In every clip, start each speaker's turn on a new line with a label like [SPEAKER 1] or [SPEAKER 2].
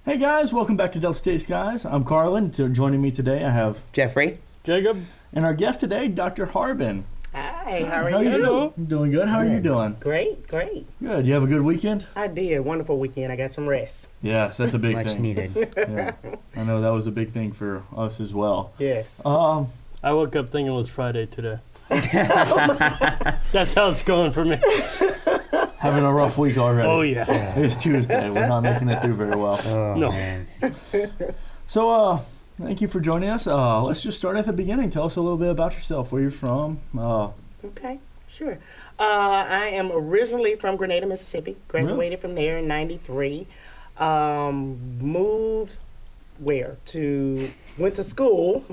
[SPEAKER 1] Hey guys, welcome back to Delta State Skies. I'm Carlin. Joining me today, I have
[SPEAKER 2] Jeffrey.
[SPEAKER 3] Jacob.
[SPEAKER 1] And our guest today, Dr. Harbin.
[SPEAKER 4] Hi, how are you?
[SPEAKER 1] Hello. I'm doing good. How are you doing?
[SPEAKER 4] Great, great.
[SPEAKER 1] Good. You have a good weekend?
[SPEAKER 4] I did. Wonderful weekend. I got some rest.
[SPEAKER 1] Yes, that's a big
[SPEAKER 2] Much
[SPEAKER 1] thing.
[SPEAKER 2] needed.
[SPEAKER 1] Yeah. I know that was a big thing for us as well.
[SPEAKER 4] Yes.
[SPEAKER 3] I woke up thinking it was Friday today. That's how it's going for me.
[SPEAKER 1] Having a rough week already.
[SPEAKER 3] Oh, yeah.
[SPEAKER 1] It's Tuesday. We're not making it through very well.
[SPEAKER 2] Oh,
[SPEAKER 3] No.
[SPEAKER 2] man.
[SPEAKER 1] So, thank you for joining us. Let's just start at the beginning. Tell us a little bit about yourself, where you're from.
[SPEAKER 4] Okay, sure. I am originally from Grenada, Mississippi. Graduated from there in '93. Moved went to school,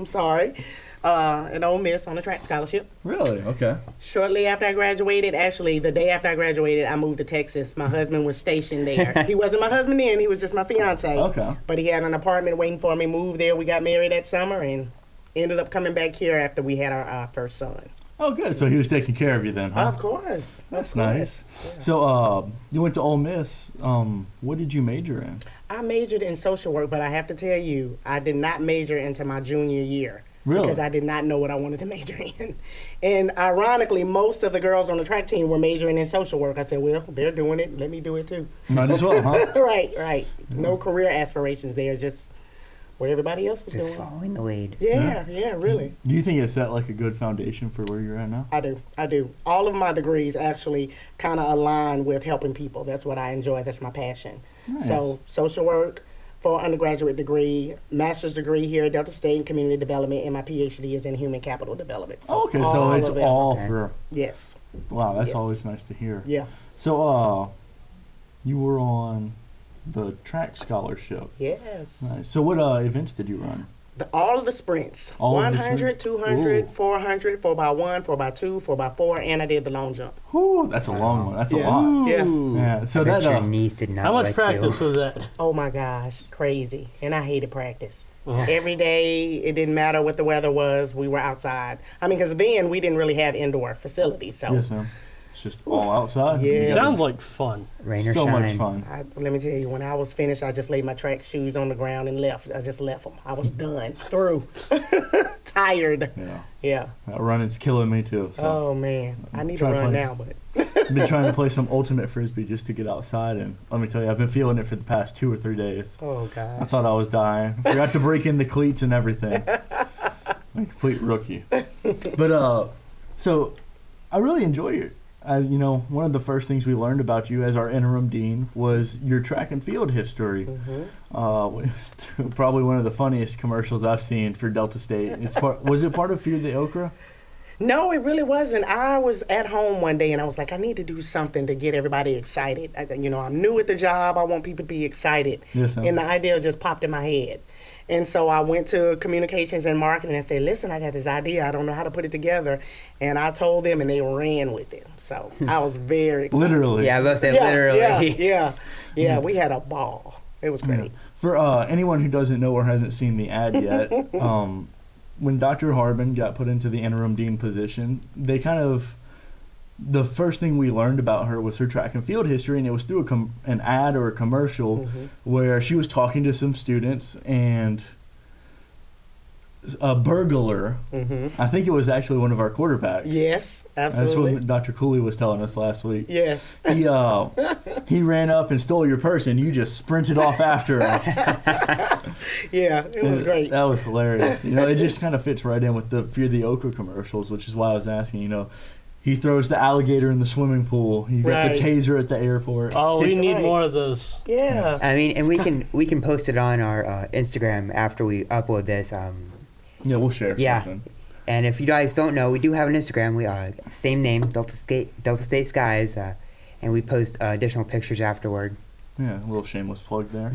[SPEAKER 4] at Ole Miss on a track scholarship.
[SPEAKER 1] Really? Okay.
[SPEAKER 4] Shortly after I graduated, actually the day after I graduated, I moved to Texas. My husband was stationed there. He wasn't my husband then, he was just my fiance.
[SPEAKER 1] Okay.
[SPEAKER 4] But he had an apartment waiting for me, moved there. We got married that summer and ended up coming back here after we had our first son.
[SPEAKER 1] Oh, good. So he was taking care of you then, huh?
[SPEAKER 4] Of course.
[SPEAKER 1] That's
[SPEAKER 4] of course.
[SPEAKER 1] nice.
[SPEAKER 4] Yeah.
[SPEAKER 1] So, you went to Ole Miss. What did you major in?
[SPEAKER 4] I majored in social work, but I have to tell you, I did not major into my junior year.
[SPEAKER 1] Really?
[SPEAKER 4] Because I did not know what I wanted to major in. And ironically, most of the girls on the track team were majoring in social work. I said, well, they're doing it. Let me do it too.
[SPEAKER 1] Might as well, huh?
[SPEAKER 4] Right. No career aspirations there, just what everybody else was
[SPEAKER 2] Just
[SPEAKER 4] doing.
[SPEAKER 2] following the lead.
[SPEAKER 4] Yeah, really.
[SPEAKER 1] Do you think it set like a good foundation for where you're at now?
[SPEAKER 4] I do. All of my degrees actually kind of align with helping people. That's what I enjoy. That's my passion.
[SPEAKER 1] Nice.
[SPEAKER 4] So social work for undergraduate degree, master's degree here at Delta State in community development, and my Ph.D. is in human capital development.
[SPEAKER 1] Oh, okay, so it's
[SPEAKER 4] of it.
[SPEAKER 1] all
[SPEAKER 2] Okay.
[SPEAKER 1] for.
[SPEAKER 4] Yes.
[SPEAKER 1] Wow, that's
[SPEAKER 4] Yes.
[SPEAKER 1] always nice to hear.
[SPEAKER 4] Yeah.
[SPEAKER 1] So, you were on the track scholarship.
[SPEAKER 4] Yes.
[SPEAKER 1] Nice. So, what events did you run?
[SPEAKER 4] All of the sprints.
[SPEAKER 1] All of the
[SPEAKER 4] 100,
[SPEAKER 1] sprint-
[SPEAKER 4] 200,
[SPEAKER 1] Ooh.
[SPEAKER 4] 400, 4x1, 4x2, 4x4, and I did the long jump.
[SPEAKER 1] Whew, that's a long one. That's a
[SPEAKER 4] Yeah.
[SPEAKER 1] lot.
[SPEAKER 4] Yeah.
[SPEAKER 3] Ooh.
[SPEAKER 1] Yeah. So
[SPEAKER 2] I bet
[SPEAKER 1] that.
[SPEAKER 2] your knees did not
[SPEAKER 3] How much
[SPEAKER 2] like
[SPEAKER 3] practice
[SPEAKER 2] you.
[SPEAKER 3] was that?
[SPEAKER 4] Oh my gosh, crazy. And I hated practice.
[SPEAKER 3] Oh.
[SPEAKER 4] Every day, it didn't matter what the weather was, we were outside. I mean, because then we didn't really have indoor facilities. So
[SPEAKER 1] Yes, ma'am. It's just all outside.
[SPEAKER 4] Yeah.
[SPEAKER 1] You got
[SPEAKER 3] Sounds like fun.
[SPEAKER 2] Rain or
[SPEAKER 1] so
[SPEAKER 2] shine.
[SPEAKER 1] much fun.
[SPEAKER 4] let me tell you, when I was finished, I just laid my track shoes on the ground and left. I just left them. I was done, through, tired.
[SPEAKER 1] Yeah.
[SPEAKER 4] Yeah.
[SPEAKER 1] That running's killing me too. So.
[SPEAKER 4] Oh man, I need to
[SPEAKER 1] Try to
[SPEAKER 4] run
[SPEAKER 1] play
[SPEAKER 4] now, but
[SPEAKER 1] I've been trying to play some ultimate frisbee just to get outside, and let me tell you, I've been feeling it for the past 2 or 3 days.
[SPEAKER 4] oh
[SPEAKER 1] I
[SPEAKER 4] gosh.
[SPEAKER 1] thought I was dying. Forgot to break in the cleats and everything. I'm a complete rookie. But so I really enjoy it. One of the first things we learned about you as our interim dean was your track and field history.
[SPEAKER 4] Mhm.
[SPEAKER 1] It was probably one of the funniest commercials I've seen for Delta State. Was it part of Fear the Okra?
[SPEAKER 4] No, it really wasn't. I was at home one day and I was like, I need to do something to get everybody excited. I'm new at the job. I want people to be excited.
[SPEAKER 1] Yes, ma'am.
[SPEAKER 4] And the idea just popped in my head. And so I went to communications and marketing and said, listen, I got this idea. I don't know how to put it together. And I told them and they ran with it. So I was very excited.
[SPEAKER 1] Literally.
[SPEAKER 2] Yeah, I was saying
[SPEAKER 4] Yeah,
[SPEAKER 2] literally.
[SPEAKER 4] Yeah, we had a ball. It was great.
[SPEAKER 1] For anyone who doesn't know or hasn't seen the ad yet, when Dr. Harbin got put into the interim dean position, the first thing we learned about her was her track and field history, and it was through an ad or a commercial where she was talking to some students, and a burglar, I think it was actually one of our quarterbacks.
[SPEAKER 4] Yes,
[SPEAKER 1] That's
[SPEAKER 4] absolutely.
[SPEAKER 1] what Dr. Cooley was telling us last week.
[SPEAKER 4] Yes.
[SPEAKER 1] He ran up and stole your purse, and you just sprinted off after him.
[SPEAKER 4] Yeah, it was great.
[SPEAKER 1] That was hilarious. It just kind of fits right in with the Fear the Okra commercials, which is why I was asking. He throws the alligator in the swimming pool. You got
[SPEAKER 4] Right.
[SPEAKER 1] the taser at the airport.
[SPEAKER 3] Oh, we need
[SPEAKER 4] Right.
[SPEAKER 3] more of those.
[SPEAKER 4] Yeah.
[SPEAKER 2] I mean, and we can post it on our Instagram after we upload this.
[SPEAKER 1] Yeah, we'll share
[SPEAKER 2] Yeah.
[SPEAKER 1] something.
[SPEAKER 2] And if you guys don't know, we do have an Instagram. We same name, Delta State Skies, and we post additional pictures afterward.
[SPEAKER 1] Yeah, a little shameless plug there.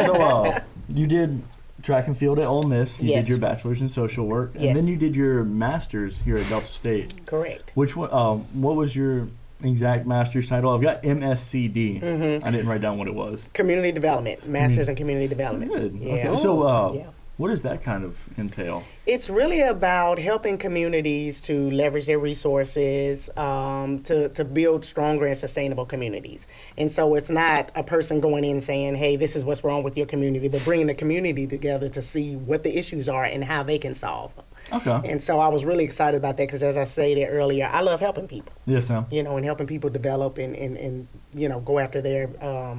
[SPEAKER 1] So, you did track and field at Ole Miss. You
[SPEAKER 4] Yes.
[SPEAKER 1] did your bachelor's in social work, and
[SPEAKER 4] Yes.
[SPEAKER 1] then you did your master's here at Delta State.
[SPEAKER 4] Correct.
[SPEAKER 1] Which one? What was your exact master's title? I've got MSCD. I didn't write down what it was.
[SPEAKER 4] Community development, master's in community development.
[SPEAKER 1] Good.
[SPEAKER 4] Yeah.
[SPEAKER 1] Okay. So,
[SPEAKER 4] Yeah.
[SPEAKER 1] What does that kind of entail?
[SPEAKER 4] It's really about helping communities to leverage their resources to build stronger and sustainable communities. And so it's not a person going in saying, hey, this is what's wrong with your community, but bringing the community together to see what the issues are and how they can solve them.
[SPEAKER 1] Okay.
[SPEAKER 4] And so I was really excited about that because, as I stated earlier, I love helping people.
[SPEAKER 1] Yes, Sam.
[SPEAKER 4] You know, and helping people develop and you know, go after their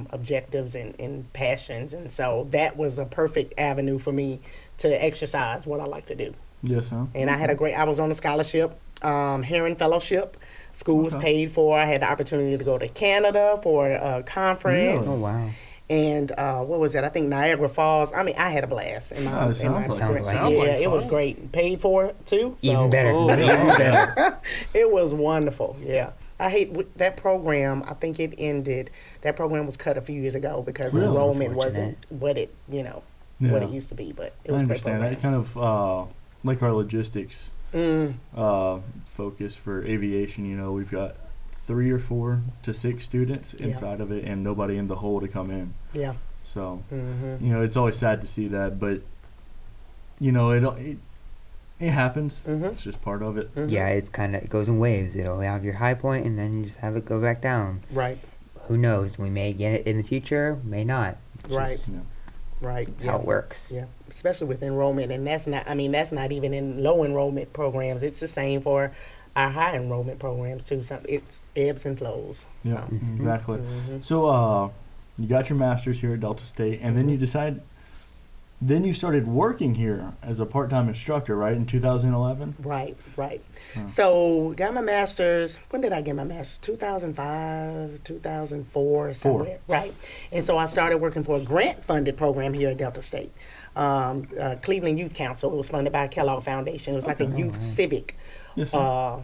[SPEAKER 4] objectives and passions. And so that was a perfect avenue for me to exercise what I like to do.
[SPEAKER 1] Yes, Sam.
[SPEAKER 4] And I was on a scholarship, Heron Fellowship. School was
[SPEAKER 1] Okay.
[SPEAKER 4] paid for. I had the opportunity to go to Canada for a conference.
[SPEAKER 1] Really?
[SPEAKER 2] Oh, wow.
[SPEAKER 4] And what was that? I think Niagara Falls. I mean, I had a blast in my,
[SPEAKER 1] Oh, it
[SPEAKER 4] in my
[SPEAKER 1] sounds like
[SPEAKER 2] it. Sounds
[SPEAKER 4] experience.
[SPEAKER 2] like
[SPEAKER 3] it.
[SPEAKER 4] Yeah,
[SPEAKER 3] Sounds like
[SPEAKER 4] it was
[SPEAKER 3] fun.
[SPEAKER 4] great. Paid for it too. So
[SPEAKER 2] Even better.
[SPEAKER 3] Oh,
[SPEAKER 2] Even better.
[SPEAKER 4] it was wonderful. Yeah. I hate that program. I think it ended. That program was cut a few years ago because
[SPEAKER 1] Really?
[SPEAKER 4] enrollment
[SPEAKER 2] That's
[SPEAKER 4] wasn't what it, what it
[SPEAKER 1] Yeah.
[SPEAKER 4] used to be. But it
[SPEAKER 1] I
[SPEAKER 4] was a great
[SPEAKER 1] understand that.
[SPEAKER 4] program.
[SPEAKER 1] Kind of like our logistics
[SPEAKER 4] Mm,
[SPEAKER 1] focus for aviation. You know, we've got 3 or 4 to 6 students
[SPEAKER 4] Yeah.
[SPEAKER 1] inside of it, and nobody in the hole to come in.
[SPEAKER 4] yeah.
[SPEAKER 1] So,
[SPEAKER 4] Mm-hmm.
[SPEAKER 1] you know, it's always sad to see that, but you know, it happens.
[SPEAKER 4] Mhm.
[SPEAKER 1] It's just part of it.
[SPEAKER 4] Mm-hmm.
[SPEAKER 2] Yeah, it's kind of, it goes in waves. It'll have your high point and then you just have it go back down.
[SPEAKER 4] Right.
[SPEAKER 2] Who knows? We may get it in the future, may not. It's
[SPEAKER 4] Right.
[SPEAKER 2] just
[SPEAKER 1] Yeah.
[SPEAKER 4] Right.
[SPEAKER 2] That's
[SPEAKER 4] Yeah.
[SPEAKER 2] how it works.
[SPEAKER 4] Yeah, especially with enrollment, and that's not even in low enrollment programs. It's the same for our high enrollment programs too. So it's ebbs and flows.
[SPEAKER 1] Yeah,
[SPEAKER 4] So.
[SPEAKER 2] Mhm.
[SPEAKER 1] exactly.
[SPEAKER 4] Mhm.
[SPEAKER 1] So, you got your master's here at Delta State, and then you then you started working here as a part-time instructor, right, in 2011?
[SPEAKER 4] Right, right.
[SPEAKER 1] Huh.
[SPEAKER 4] So got my master's. When did I get my master's? 2005, 2004, somewhere. Right. And so I started working for a grant-funded program here at Delta State. Cleveland Youth Council. It was funded by Kellogg Foundation. It was like a
[SPEAKER 1] Okay.
[SPEAKER 4] youth
[SPEAKER 2] wow.
[SPEAKER 4] civic.
[SPEAKER 1] Yes, sir.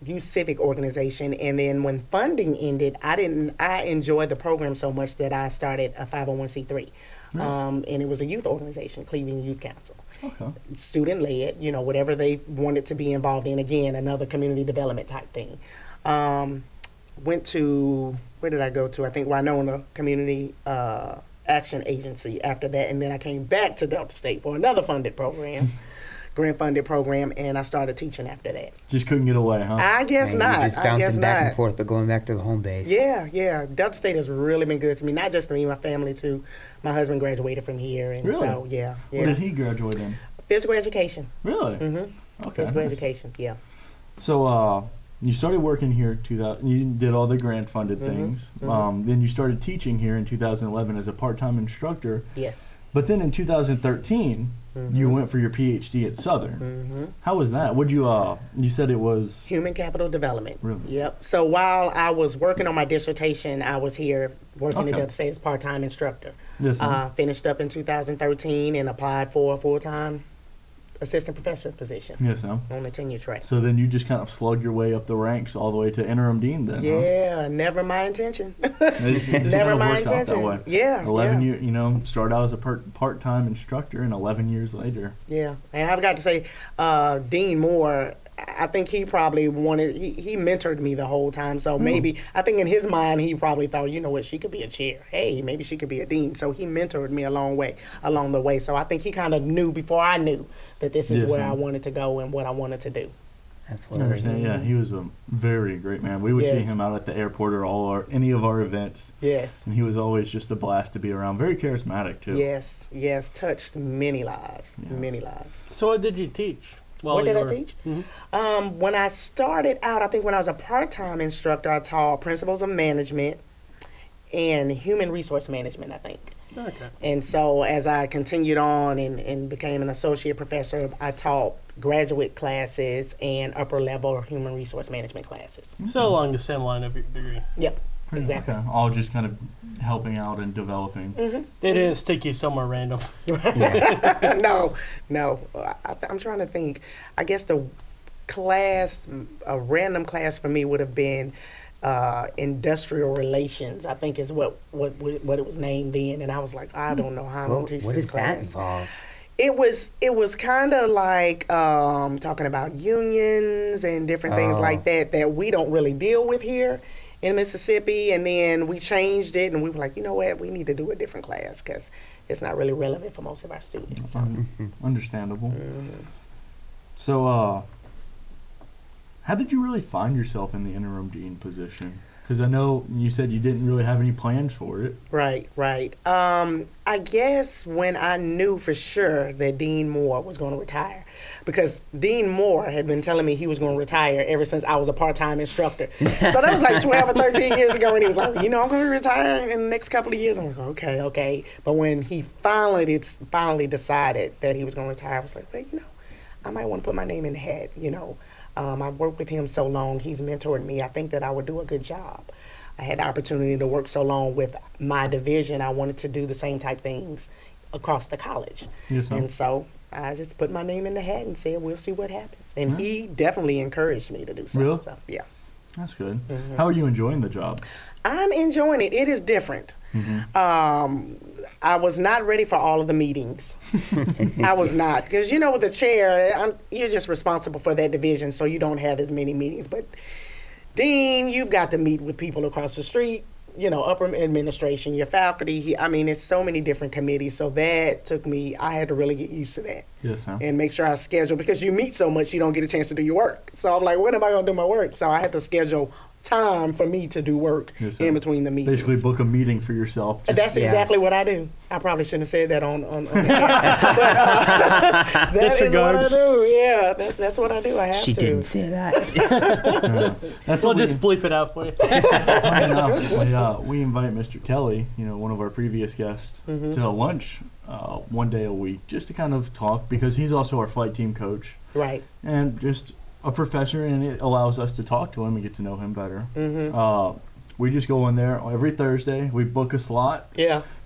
[SPEAKER 4] Youth civic organization, and then when funding ended, I enjoyed the program so much that I started a 501c3, and it was a youth organization, Cleveland Youth Council,
[SPEAKER 1] Okay.
[SPEAKER 4] student led, whatever they wanted to be involved in. Again, another community development type thing. Went to, where did I go to? I think Winona Community Action Agency after that, and then I came back to Delta State for another funded program. Grant funded program, and I started teaching after that.
[SPEAKER 1] Just couldn't get away, huh?
[SPEAKER 4] I guess
[SPEAKER 2] And
[SPEAKER 4] not.
[SPEAKER 2] You're just
[SPEAKER 4] I
[SPEAKER 2] bouncing
[SPEAKER 4] guess
[SPEAKER 2] back
[SPEAKER 4] not.
[SPEAKER 2] and forth, but going back to the home base.
[SPEAKER 4] Yeah. Delta State has really been good to me. Not just me, my family too. My husband graduated from here, and
[SPEAKER 1] Really?
[SPEAKER 4] so yeah.
[SPEAKER 1] What did he graduate in?
[SPEAKER 4] Physical education.
[SPEAKER 1] Really?
[SPEAKER 4] Mm-hmm.
[SPEAKER 1] Okay.
[SPEAKER 4] Physical
[SPEAKER 1] nice.
[SPEAKER 4] education. Yeah.
[SPEAKER 1] So, you started working here 2000. You did all the grant-funded things. Then you started teaching here in 2011 as a part-time instructor.
[SPEAKER 4] Yes.
[SPEAKER 1] But then in 2013, you went for your Ph.D. at Southern.
[SPEAKER 4] Mm-hmm.
[SPEAKER 1] How was that? Would you? You said it was.
[SPEAKER 4] Human capital development.
[SPEAKER 1] Really?
[SPEAKER 4] Yep. So while I was working on my dissertation, I was here working
[SPEAKER 1] Okay.
[SPEAKER 4] at Delta State as part-time instructor.
[SPEAKER 1] Yes. sir.
[SPEAKER 4] Finished up in 2013 and applied for a full-time assistant professor position
[SPEAKER 1] Yes, sir.
[SPEAKER 4] on the tenure track.
[SPEAKER 1] So then you just kind of slugged your way up the ranks all the way to interim dean then, huh?
[SPEAKER 4] Yeah, never my intention.
[SPEAKER 1] It just
[SPEAKER 4] Never
[SPEAKER 1] kind of
[SPEAKER 4] my
[SPEAKER 1] works out that
[SPEAKER 4] intention.
[SPEAKER 1] way.
[SPEAKER 4] Yeah.
[SPEAKER 1] 11
[SPEAKER 4] yeah.
[SPEAKER 1] years, start out as a part-time instructor, and 11 years later.
[SPEAKER 4] Yeah, and I've got to say, Dean Moore, I think he probably he mentored me the whole time. So maybe, I think in his mind, he probably thought, you know what, she could be a chair. Hey, maybe she could be a dean. So he mentored me along the way. So I think he kind of knew before I knew that this is
[SPEAKER 1] Yes,
[SPEAKER 4] where
[SPEAKER 1] sir.
[SPEAKER 4] I wanted to go and what I wanted to do.
[SPEAKER 1] I
[SPEAKER 2] Absolutely.
[SPEAKER 1] understand. Yeah, he was a very great man. We would see
[SPEAKER 4] Yes.
[SPEAKER 1] him out at the airport or any of our events,
[SPEAKER 4] Yes.
[SPEAKER 1] and he was always just a blast to be around. Very charismatic too.
[SPEAKER 4] Yes, touched many lives,
[SPEAKER 1] Yeah.
[SPEAKER 4] many lives.
[SPEAKER 3] So what did you teach?
[SPEAKER 4] What
[SPEAKER 3] you
[SPEAKER 4] did I
[SPEAKER 3] were-
[SPEAKER 4] teach?
[SPEAKER 3] Mhm.
[SPEAKER 4] When I started out, I think when I was a part-time instructor, I taught principles of management and human resource management, I think.
[SPEAKER 3] Okay.
[SPEAKER 4] And so as I continued on and became an associate professor, I taught graduate classes and upper level human resource management classes.
[SPEAKER 3] So along the same line of your degree.
[SPEAKER 4] Yep.
[SPEAKER 1] Pretty-
[SPEAKER 4] Exactly.
[SPEAKER 1] okay. All just kind of helping out and developing.
[SPEAKER 3] They didn't stick you somewhere random.
[SPEAKER 4] No. I'm trying to think. I guess a random class for me would have been industrial relations. I think is what it was named then, and I was like, I don't know how I'm
[SPEAKER 2] Well,
[SPEAKER 4] gonna teach
[SPEAKER 2] what
[SPEAKER 4] this
[SPEAKER 2] does that
[SPEAKER 4] class.
[SPEAKER 2] involve?
[SPEAKER 4] It was kind of like talking about unions and different things
[SPEAKER 2] Oh.
[SPEAKER 4] like that we don't really deal with here. in Mississippi, and then we changed it, and we were like, you know what, we need to do a different class because it's not really relevant for most of our students. So.
[SPEAKER 1] Understandable.
[SPEAKER 4] Mhm.
[SPEAKER 1] So, how did you really find yourself in the interim dean position? Because I know you said you didn't really have any plans for it.
[SPEAKER 4] Right. I guess when I knew for sure that Dean Moore was going to retire, because Dean Moore had been telling me he was going to retire ever since I was a part-time instructor. So that was like 12 or 13 years ago, and he was like, I'm going to retire in the next couple of years. I'm like, okay. But when he finally decided that he was going to retire, I was like, well, I might want to put my name in the hat, I've worked with him so long. He's mentored me. I think that I would do a good job. I had the opportunity to work so long with my division. I wanted to do the same type things across the college.
[SPEAKER 1] Yes, ma'am.
[SPEAKER 4] And so I just put my name in the hat and said, we'll see what happens. And he definitely encouraged me to do so.
[SPEAKER 1] Really?
[SPEAKER 4] So, yeah.
[SPEAKER 1] That's good. How are you enjoying the job?
[SPEAKER 4] I'm enjoying it. It is different. I was not ready for all of the meetings. I was not. Because, with the chair, you're just responsible for that division, so you don't have as many meetings. But, Dean, you've got to meet with people across the street, upper administration, your faculty. It's so many different committees. So that took me, I had to really get used to that.
[SPEAKER 1] Yes, ma'am.
[SPEAKER 4] And make sure I schedule, because you meet so much, you don't get a chance to do your work. So I'm like, when am I going to do my work? So I had to schedule time for me to do work in between the meetings.
[SPEAKER 1] Basically book a meeting for yourself.
[SPEAKER 4] That's exactly what I do. I probably shouldn't have said that on the air. But that is what I do. Yeah, that's what I do. I have
[SPEAKER 2] She
[SPEAKER 4] to.
[SPEAKER 2] didn't say that.
[SPEAKER 1] That's
[SPEAKER 3] We'll
[SPEAKER 1] what
[SPEAKER 3] just bleep it out for you.
[SPEAKER 1] we invite Mr. Kelly, one of our previous guests, to lunch one day a week just to kind of talk, because he's also our flight team coach.
[SPEAKER 4] Right.
[SPEAKER 1] And just a professor, and it allows us to talk to him and get to know him better. We just go in there every Thursday. We book a slot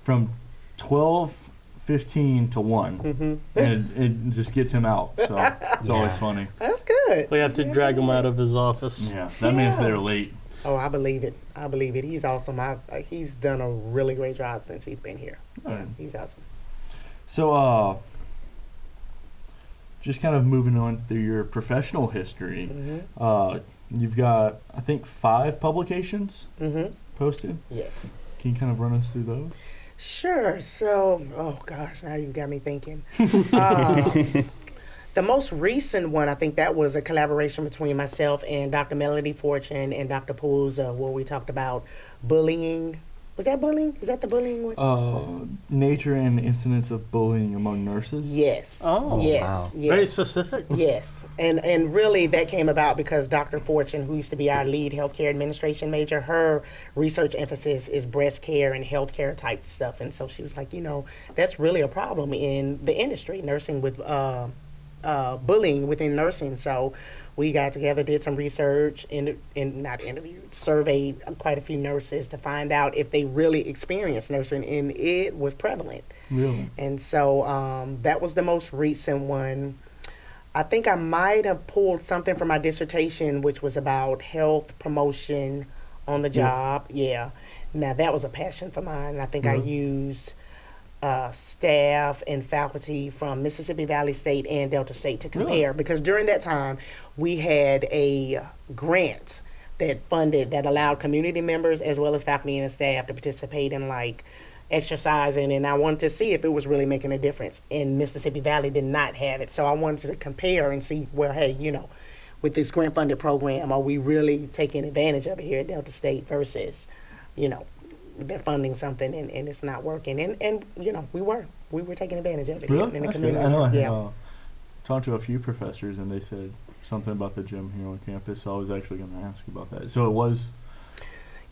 [SPEAKER 1] from 12:15 to 1, and it just gets him out. So it's always funny.
[SPEAKER 4] That's good.
[SPEAKER 3] We have to drag him out of his office.
[SPEAKER 1] Yeah, that man's there late.
[SPEAKER 4] Oh, I believe it. He's awesome. He's done a really great job since he's been here.
[SPEAKER 1] Right.
[SPEAKER 4] He's awesome.
[SPEAKER 1] So, just kind of moving on through your professional history, you've got, I think, 5 publications posted.
[SPEAKER 4] Yes.
[SPEAKER 1] Can you kind of run us through those?
[SPEAKER 4] Sure. So, oh gosh, now you've got me thinking. The most recent one, I think that was a collaboration between myself and Dr. Melody Fortune and Dr. Pouza, where we talked about bullying. Was that bullying? Is that the bullying one?
[SPEAKER 1] Nature and incidents of bullying among nurses.
[SPEAKER 4] Yes.
[SPEAKER 3] Oh,
[SPEAKER 4] yes.
[SPEAKER 2] wow.
[SPEAKER 4] Yes.
[SPEAKER 3] Very specific.
[SPEAKER 4] Yes. And really that came about because Dr. Fortune, who used to be our lead healthcare administration major, her research emphasis is breast care and healthcare type stuff. And so she was like, that's really a problem in the industry, nursing with bullying within nursing. So we got together, did some research, surveyed quite a few nurses to find out if they really experienced nursing, and it was prevalent.
[SPEAKER 1] Really?
[SPEAKER 4] And so that was the most recent one. I think I might have pulled something from my dissertation, which was about health promotion on the job. Yeah. Now, that was a passion for mine. I think I used staff and faculty from Mississippi Valley State and Delta State to compare, because during that time we had a grant that allowed community members as well as faculty and staff to participate in exercising, and I wanted to see if it was really making a difference. And Mississippi Valley did not have it, so I wanted to compare and see, well, hey, with this grant funded program, are we really taking advantage of it here at Delta State versus they're funding something and it's not working, and we were taking advantage of it.
[SPEAKER 1] Really?
[SPEAKER 4] In the
[SPEAKER 1] That's good.
[SPEAKER 4] community.
[SPEAKER 1] I know.
[SPEAKER 4] Yeah.
[SPEAKER 1] Talked to a few professors, and they said something about the gym here on campus. So I was actually going to ask about that. So it was.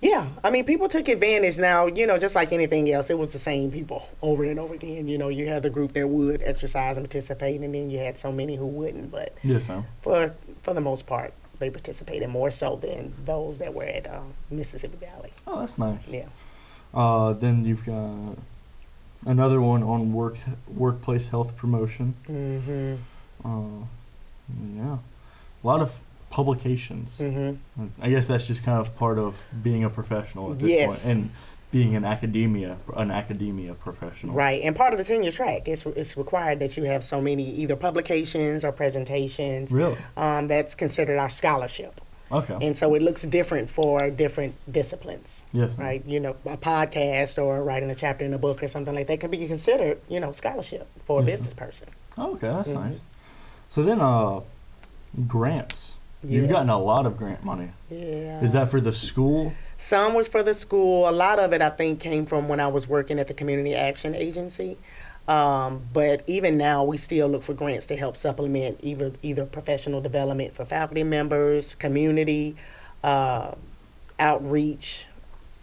[SPEAKER 4] Yeah, people took advantage. Now, just like anything else, it was the same people over and over again. You had the group that would exercise and participate, and then you had so many who wouldn't. But
[SPEAKER 1] Yes, ma'am.
[SPEAKER 4] for the most part, they participated more so than those that were at Mississippi Valley.
[SPEAKER 1] Oh, that's nice.
[SPEAKER 4] Yeah.
[SPEAKER 1] Then you've got another one on workplace health promotion.
[SPEAKER 4] Mm-hmm.
[SPEAKER 1] Yeah, a lot of publications.
[SPEAKER 4] Mm-hmm.
[SPEAKER 1] I guess that's just kind of part of being a professional at this
[SPEAKER 4] Yes.
[SPEAKER 1] point, and being an academia professional.
[SPEAKER 4] Right, and part of the tenure track, it's required that you have so many either publications or presentations.
[SPEAKER 1] Really?
[SPEAKER 4] That's considered our scholarship.
[SPEAKER 1] Okay.
[SPEAKER 4] And so it looks different for different disciplines,
[SPEAKER 1] Yes. ma'am.
[SPEAKER 4] right? You know, a podcast or writing a chapter in a book or something like that can be considered, you know, scholarship for a
[SPEAKER 1] Yes,
[SPEAKER 4] business person.
[SPEAKER 1] Okay, that's
[SPEAKER 4] Mhm.
[SPEAKER 1] nice. So then, grants. You've
[SPEAKER 4] Yes.
[SPEAKER 1] gotten a lot of grant money.
[SPEAKER 4] Yeah.
[SPEAKER 1] Is that for the school?
[SPEAKER 4] Some was for the school. A lot of it, I think, came from when I was working at the Community Action Agency. But even now, we still look for grants to help supplement either professional development for faculty members, community outreach,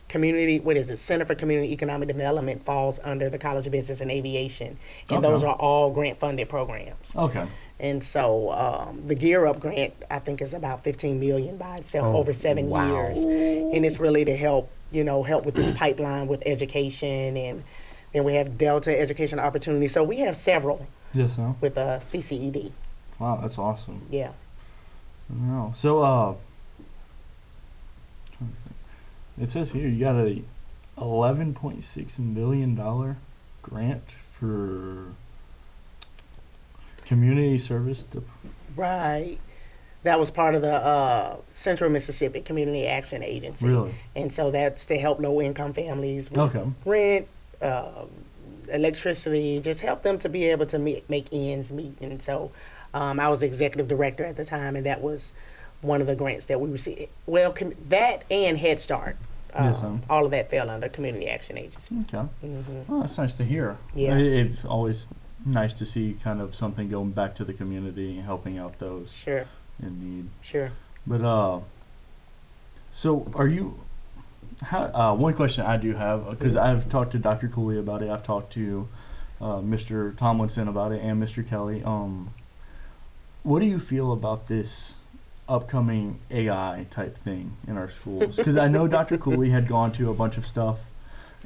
[SPEAKER 4] community. What is it? Center for Community Economic Development falls under the College of Business and Aviation, and
[SPEAKER 1] Okay.
[SPEAKER 4] those are all grant-funded programs.
[SPEAKER 1] Okay.
[SPEAKER 4] And so the Gear Up grant, I think, is about $15 million by itself
[SPEAKER 2] Oh,
[SPEAKER 4] over 7
[SPEAKER 2] wow.
[SPEAKER 4] years, and it's really to help with this pipeline with education, and then we have Delta Education Opportunity. So we have several
[SPEAKER 1] Yes, ma'am.
[SPEAKER 4] with CCED.
[SPEAKER 1] Wow, that's awesome.
[SPEAKER 4] Yeah.
[SPEAKER 1] No. So, trying to think. It says here you got a $11.6 million grant for community service.
[SPEAKER 4] Right. That was part of the Central Mississippi Community Action Agency.
[SPEAKER 1] Really?
[SPEAKER 4] And so that's to help low-income families with
[SPEAKER 1] Okay.
[SPEAKER 4] rent, electricity, just help them to be able to make ends meet. And so I was executive director at the time, and that was one of the grants that we received. Well, that and Head Start.
[SPEAKER 1] Yes, ma'am.
[SPEAKER 4] All of that fell under Community Action Agency.
[SPEAKER 1] Okay.
[SPEAKER 4] Hmm.
[SPEAKER 1] Well, that's nice to hear.
[SPEAKER 4] Yeah.
[SPEAKER 1] It's always nice to see kind of something going back to the community and helping out those
[SPEAKER 4] Sure,
[SPEAKER 1] in need.
[SPEAKER 4] sure.
[SPEAKER 1] But so are you? How? One question I do have, because I've talked to Dr. Cooley about it. I've talked to Mr. Tomlinson about it and Mr. Kelly. What do you feel about this upcoming AI type thing in our schools? Because I know Dr. Cooley had gone to a bunch of stuff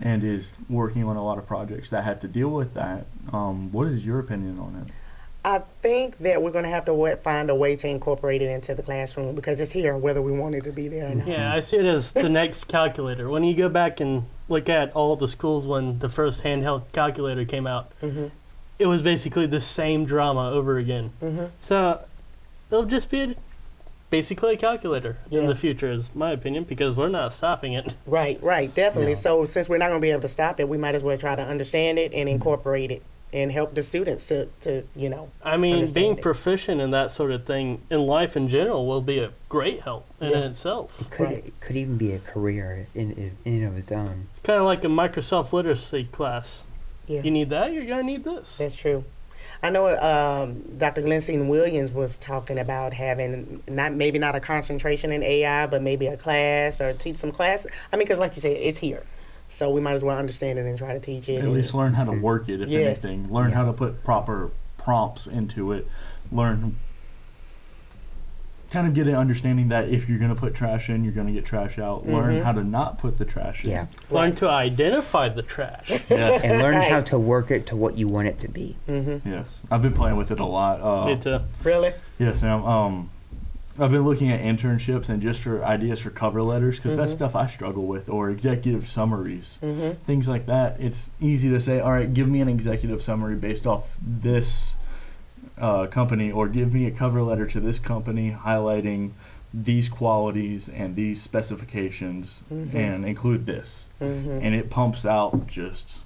[SPEAKER 1] and is working on a lot of projects that had to deal with that. What is your opinion on it?
[SPEAKER 4] I think that we're going to have to find a way to incorporate it into the classroom because it's here, whether we want it to be there or not.
[SPEAKER 3] Yeah, I see it as the next calculator. When you go back and look at all the schools when the first handheld calculator came out,
[SPEAKER 4] Mm-hmm.
[SPEAKER 3] it was basically the same drama over again.
[SPEAKER 4] Mm-hmm.
[SPEAKER 3] So it'll just be basically a calculator in
[SPEAKER 4] Yeah.
[SPEAKER 3] the future, is my opinion, because we're not stopping it.
[SPEAKER 4] Right, definitely.
[SPEAKER 2] Yeah.
[SPEAKER 4] So since we're not going to be able to stop it, we might as well try to understand it and incorporate it and help the students to
[SPEAKER 3] I mean,
[SPEAKER 4] Understand
[SPEAKER 3] being
[SPEAKER 4] it.
[SPEAKER 3] proficient in that sort of thing in life in general will be a great help in
[SPEAKER 4] Yeah.
[SPEAKER 3] itself.
[SPEAKER 2] It could even be a career in and of its own.
[SPEAKER 3] It's kind of like a Microsoft literacy class.
[SPEAKER 4] Yeah,
[SPEAKER 3] You need that, you're going to need this.
[SPEAKER 4] that's true. I know Dr. Glenstein Williams was talking about having maybe not a concentration in AI, but maybe a class or teach some class. I mean, because like you said, it's here. So we might as well understand it and try to teach it.
[SPEAKER 1] At least learn how to work it, if
[SPEAKER 4] Yes.
[SPEAKER 1] anything. Learn how to put proper prompts into it. Learn, kind of get an understanding that if you're going to put trash in, you're going to get trash out. Learn
[SPEAKER 4] Mhm.
[SPEAKER 1] how to not put the trash in.
[SPEAKER 2] Yeah.
[SPEAKER 3] Learn to identify the trash.
[SPEAKER 1] Yes.
[SPEAKER 2] And learn how
[SPEAKER 4] Right.
[SPEAKER 2] to work it to what you want it to be.
[SPEAKER 4] Mm-hmm.
[SPEAKER 1] Yes. I've been playing with it a lot.
[SPEAKER 3] Me too.
[SPEAKER 4] Really?
[SPEAKER 1] Yes, ma'am. I've been looking at internships and just for ideas for cover letters because that's
[SPEAKER 4] Mhm.
[SPEAKER 1] stuff I struggle with, or executive summaries,
[SPEAKER 4] Mm-hmm.
[SPEAKER 1] things like that. It's easy to say, all right, give me an executive summary based off this company, or give me a cover letter to this company highlighting these qualities and these specifications
[SPEAKER 4] Mhm.
[SPEAKER 1] and include this.
[SPEAKER 4] Mm-hmm.
[SPEAKER 1] And it pumps out just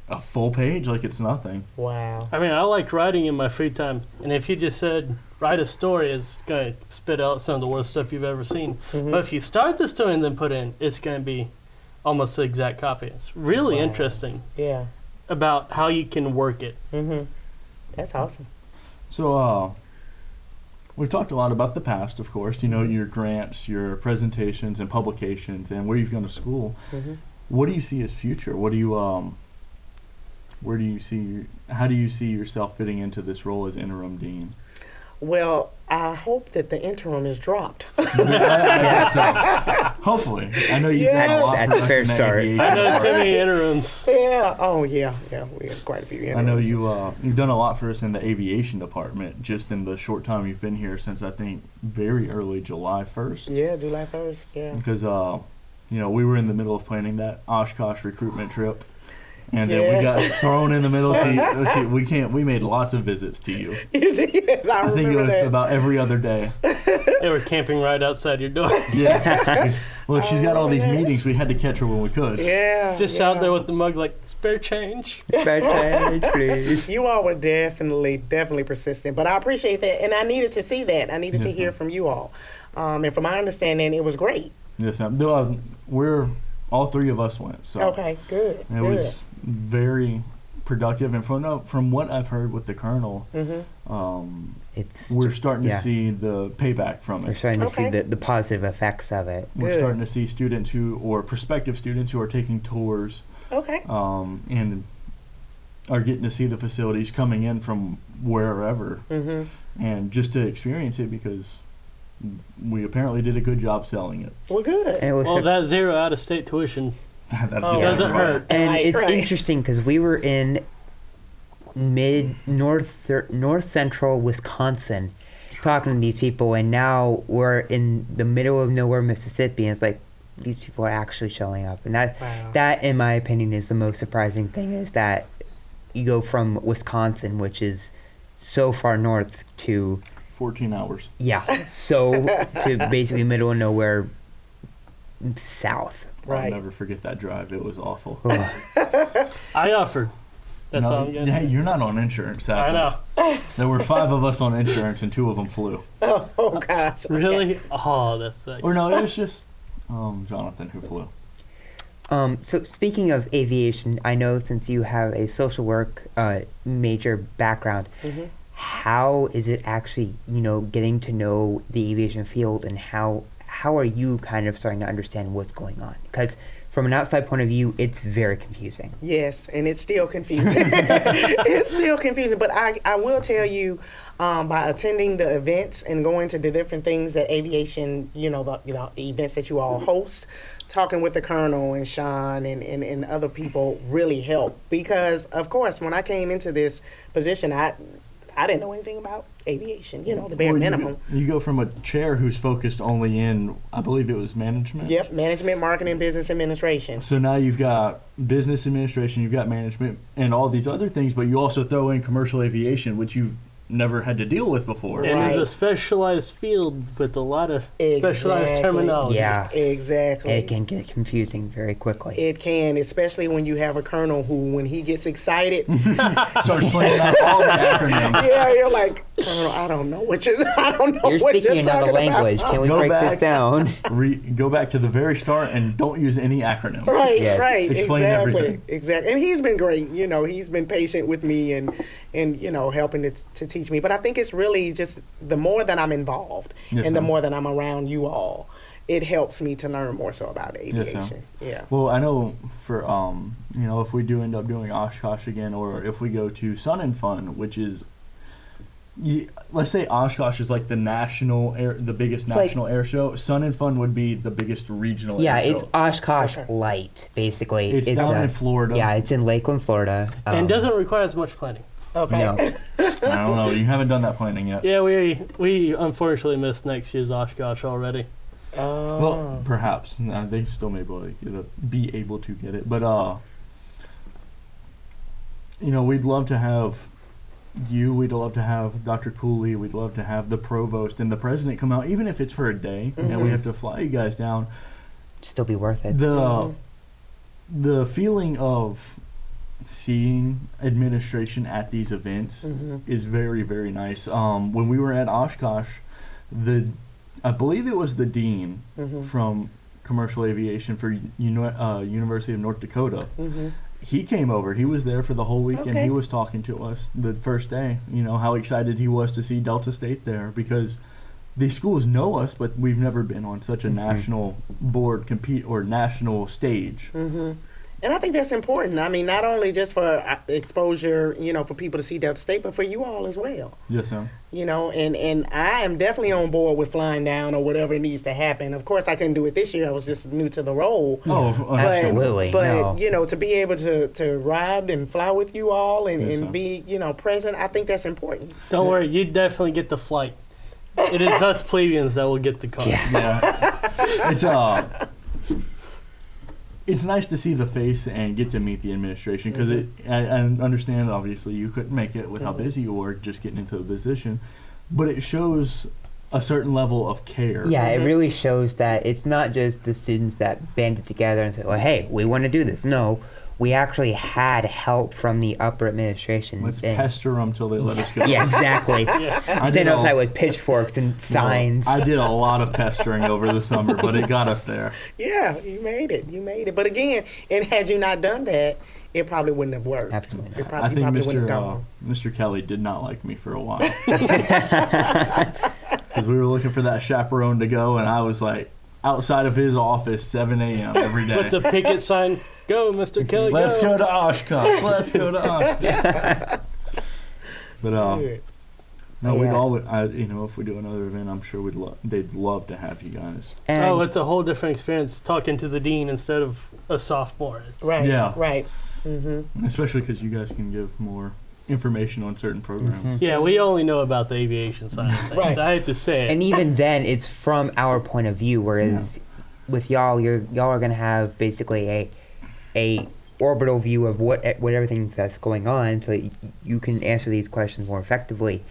[SPEAKER 1] a full page like it's nothing.
[SPEAKER 4] Wow.
[SPEAKER 3] I mean, I like writing in my free time, and if you just said write a story, it's going to spit out some of the worst stuff you've ever seen.
[SPEAKER 4] Mhm.
[SPEAKER 3] But if you start the story and then put in, it's going to be almost the exact copy. It's really
[SPEAKER 4] Wow.
[SPEAKER 3] interesting
[SPEAKER 4] Yeah.
[SPEAKER 3] about how you can work it.
[SPEAKER 4] Mm-hmm. That's awesome.
[SPEAKER 1] So, we've talked a lot about the past, of course, your grants, your presentations and publications, and where you've gone to school.
[SPEAKER 4] Mm-hmm.
[SPEAKER 1] What do you see as future? What do you, where do you see, how do you see yourself fitting into this role as interim dean?
[SPEAKER 4] Well, I hope that the interim is dropped.
[SPEAKER 1] I guess so. Hopefully. I know you've done a lot
[SPEAKER 2] That's
[SPEAKER 1] for
[SPEAKER 2] a
[SPEAKER 1] us
[SPEAKER 2] fair
[SPEAKER 1] in the
[SPEAKER 2] start.
[SPEAKER 1] aviation
[SPEAKER 3] I know too
[SPEAKER 1] department.
[SPEAKER 3] many interims.
[SPEAKER 4] Yeah. Oh, yeah. Yeah. We have quite a few interims.
[SPEAKER 1] I know you've done a lot for us in the aviation department just in the short time you've been here since I think very early July 1st.
[SPEAKER 4] Yeah, July 1st. Yeah.
[SPEAKER 1] Because we were in the middle of planning that Oshkosh recruitment trip, and then we got
[SPEAKER 4] Yes.
[SPEAKER 1] thrown in the middle. We made lots of visits to you.
[SPEAKER 4] You did. I
[SPEAKER 1] I think it
[SPEAKER 4] remember
[SPEAKER 1] was
[SPEAKER 4] that.
[SPEAKER 1] about every other day.
[SPEAKER 3] They were camping right outside your door.
[SPEAKER 1] Yeah. Look, she's got all these
[SPEAKER 4] remember that.
[SPEAKER 1] meetings. We had to catch her when we could.
[SPEAKER 4] Yeah.
[SPEAKER 3] Just
[SPEAKER 4] yeah.
[SPEAKER 3] out there with the mug like, spare change.
[SPEAKER 2] Spare change, please.
[SPEAKER 4] You all were definitely persistent, but I appreciate that, and I needed to see that. I needed to
[SPEAKER 1] Yes,
[SPEAKER 4] hear
[SPEAKER 1] ma'am.
[SPEAKER 4] from you all, and from my understanding, it was great.
[SPEAKER 1] Yes, ma'am. We're all three of us went. So
[SPEAKER 4] Okay, good.
[SPEAKER 1] it was very productive, and from what I've heard with the colonel,
[SPEAKER 2] It's
[SPEAKER 1] we're starting to
[SPEAKER 2] yeah.
[SPEAKER 1] see the payback from
[SPEAKER 2] We're
[SPEAKER 1] it.
[SPEAKER 2] starting to
[SPEAKER 4] Okay.
[SPEAKER 2] see the positive effects of it.
[SPEAKER 1] We're
[SPEAKER 4] Good.
[SPEAKER 1] starting to see students or prospective students who are taking tours
[SPEAKER 4] Okay.
[SPEAKER 1] and are getting to see the facilities coming in from wherever, and just to experience it because we apparently did a good job selling it.
[SPEAKER 4] Well, good.
[SPEAKER 2] And it was
[SPEAKER 3] Well, that zero out-of-state tuition doesn't hurt.
[SPEAKER 2] And
[SPEAKER 4] Right,
[SPEAKER 2] it's
[SPEAKER 4] right.
[SPEAKER 2] interesting because we were in north central Wisconsin talking to these people, and now we're in the middle of nowhere, Mississippi, and it's like these people are actually showing up, and
[SPEAKER 4] Wow.
[SPEAKER 2] that in my opinion is the most surprising thing, is that you go from Wisconsin, which is so far north, to
[SPEAKER 1] 14 hours.
[SPEAKER 2] to basically middle of nowhere south.
[SPEAKER 4] Right.
[SPEAKER 1] I'll never forget that drive. It was awful.
[SPEAKER 2] Ugh.
[SPEAKER 3] I offered. That's all I'm gonna
[SPEAKER 1] hey,
[SPEAKER 3] say.
[SPEAKER 1] you're not on insurance.
[SPEAKER 3] I
[SPEAKER 1] Sadly.
[SPEAKER 3] know.
[SPEAKER 1] There were 5 of us on insurance, and 2 of them flew.
[SPEAKER 4] Oh gosh. Okay.
[SPEAKER 3] Really? Oh, that sucks.
[SPEAKER 1] Or no, it was just Jonathan who flew.
[SPEAKER 2] So speaking of aviation, I know since you have a social work major background, how is it actually, getting to know the aviation field, and how are you kind of starting to understand what's going on? Because from an outside point of view, it's very confusing.
[SPEAKER 4] Yes, and it's still confusing. It's still confusing, but I will tell you, by attending the events and going to the different things that aviation, the events that you all host, talking with the colonel and Sean and other people really helped, because of course when I came into this position, I didn't know anything about aviation, the bare
[SPEAKER 1] Well,
[SPEAKER 4] minimum.
[SPEAKER 1] You go from a chair who's focused only in, I believe it was management.
[SPEAKER 4] Yep, management, marketing, business administration.
[SPEAKER 1] So now you've got business administration, you've got management, and all these other things, but you also throw in commercial aviation, which you've never had to deal with before.
[SPEAKER 3] It
[SPEAKER 4] Right.
[SPEAKER 3] is a specialized field with a lot of specialized
[SPEAKER 4] Exactly.
[SPEAKER 3] terminology.
[SPEAKER 2] Yeah,
[SPEAKER 4] Exactly.
[SPEAKER 2] it can get confusing very quickly.
[SPEAKER 4] It can, especially when you have a colonel who, when he gets excited,
[SPEAKER 1] Start slinging out all the acronyms.
[SPEAKER 4] yeah, you're like, Colonel, I don't know what I don't know
[SPEAKER 2] You're
[SPEAKER 4] what
[SPEAKER 2] speaking
[SPEAKER 4] you're
[SPEAKER 2] another
[SPEAKER 4] talking
[SPEAKER 2] language.
[SPEAKER 4] about.
[SPEAKER 2] Can we
[SPEAKER 1] Go
[SPEAKER 2] break
[SPEAKER 1] back.
[SPEAKER 2] this down?
[SPEAKER 1] Go back to the very start and don't use any acronyms.
[SPEAKER 4] Right,
[SPEAKER 2] Yes.
[SPEAKER 4] right,
[SPEAKER 1] Explain
[SPEAKER 4] exactly,
[SPEAKER 1] everything.
[SPEAKER 4] exactly. And he's been great. He's been patient with me and helping to teach me. But I think it's really just the more that I'm involved
[SPEAKER 1] Yes,
[SPEAKER 4] and the
[SPEAKER 1] ma'am.
[SPEAKER 4] more that I'm around you all, it helps me to learn more so about
[SPEAKER 1] ma'am.
[SPEAKER 4] aviation. Yeah.
[SPEAKER 1] Well, I know for if we do end up doing Oshkosh again, or if we go to Sun and Fun, which is, let's say Oshkosh is like the biggest
[SPEAKER 4] It's like-
[SPEAKER 1] national air show. Sun and Fun would be the biggest regional.
[SPEAKER 2] Yeah,
[SPEAKER 1] air
[SPEAKER 2] it's
[SPEAKER 1] show.
[SPEAKER 2] Oshkosh
[SPEAKER 4] Okay.
[SPEAKER 2] Light, basically.
[SPEAKER 1] It's down in Florida.
[SPEAKER 2] Yeah, it's in Lakeland, Florida.
[SPEAKER 3] And doesn't require as much planning.
[SPEAKER 4] Okay.
[SPEAKER 2] No.
[SPEAKER 1] I don't know. You haven't done that planning yet.
[SPEAKER 3] Yeah, we unfortunately missed next year's Oshkosh already.
[SPEAKER 1] Well, perhaps they still may be able to get it, but we'd love to have you. We'd love to have Dr. Cooley. We'd love to have the provost and the president come out, even if it's for a day, and we have to fly you guys down.
[SPEAKER 2] Still be worth it.
[SPEAKER 1] The feeling of seeing administration at these events is very, very nice. When we were at Oshkosh, I believe it was the dean from commercial aviation for University of North Dakota. He came over. He was there for the whole weekend.
[SPEAKER 4] Okay.
[SPEAKER 1] He was talking to us the first day. How excited he was to see Delta State there, because these schools know us, but we've never been on such a national board compete or national stage.
[SPEAKER 4] And I think that's important. I mean, not only just for exposure, for people to see Delta State, but for you all as well.
[SPEAKER 1] Yes, ma'am.
[SPEAKER 4] And I am definitely on board with flying down or whatever needs to happen. Of course, I couldn't do it this year. I was just new to the role.
[SPEAKER 1] Oh,
[SPEAKER 4] But,
[SPEAKER 2] Absolutely,
[SPEAKER 4] But,
[SPEAKER 2] no.
[SPEAKER 4] to be able to ride and fly with you all and,
[SPEAKER 1] Yes,
[SPEAKER 4] and
[SPEAKER 1] ma'am.
[SPEAKER 4] be, present, I think that's important.
[SPEAKER 3] Don't worry, you definitely get the flight. It is us plebeians that will get the car.
[SPEAKER 1] Yeah. It's nice to see the face and get to meet the administration, because I understand obviously you couldn't make it with how busy you were just getting into the position, but it shows a certain level of care.
[SPEAKER 2] Yeah, it really shows that it's not just the students that banded together and said, well, hey, we want to do this. No, we actually had help from the upper administration.
[SPEAKER 1] Let's pester them till they let us go.
[SPEAKER 2] Yeah, exactly. Stand outside with pitchforks and signs.
[SPEAKER 1] I did a lot of pestering over the summer, but it got us there.
[SPEAKER 4] Yeah, you made it. You made it. But again, and had you not done that, it probably wouldn't have worked.
[SPEAKER 2] Absolutely not.
[SPEAKER 1] I think
[SPEAKER 4] wouldn't have gone.
[SPEAKER 1] Mr. Kelly did not like me for a while. Because we were looking for that chaperone to go, and I was like outside of his office 7 a.m. every day.
[SPEAKER 3] With the picket sign, go, Mr. Kelly,
[SPEAKER 1] Let's
[SPEAKER 3] go.
[SPEAKER 1] go to Oshkosh. Let's go to Oshkosh. But no, we'd always, if we do another event, I'm sure they'd love to have you guys.
[SPEAKER 3] And it's a whole different experience talking to the dean instead of a sophomore.
[SPEAKER 4] Right.
[SPEAKER 1] Yeah.
[SPEAKER 4] Right. Mm-hmm.
[SPEAKER 1] Especially because you guys can give more information on certain programs.
[SPEAKER 3] Yeah, we only know about the aviation side of things.
[SPEAKER 4] Right.
[SPEAKER 3] I hate to say it.
[SPEAKER 2] And even then, it's from our point of view, whereas with y'all, y'all are going to have basically a orbital view of what everything that's going on, so that you can answer these questions more effectively,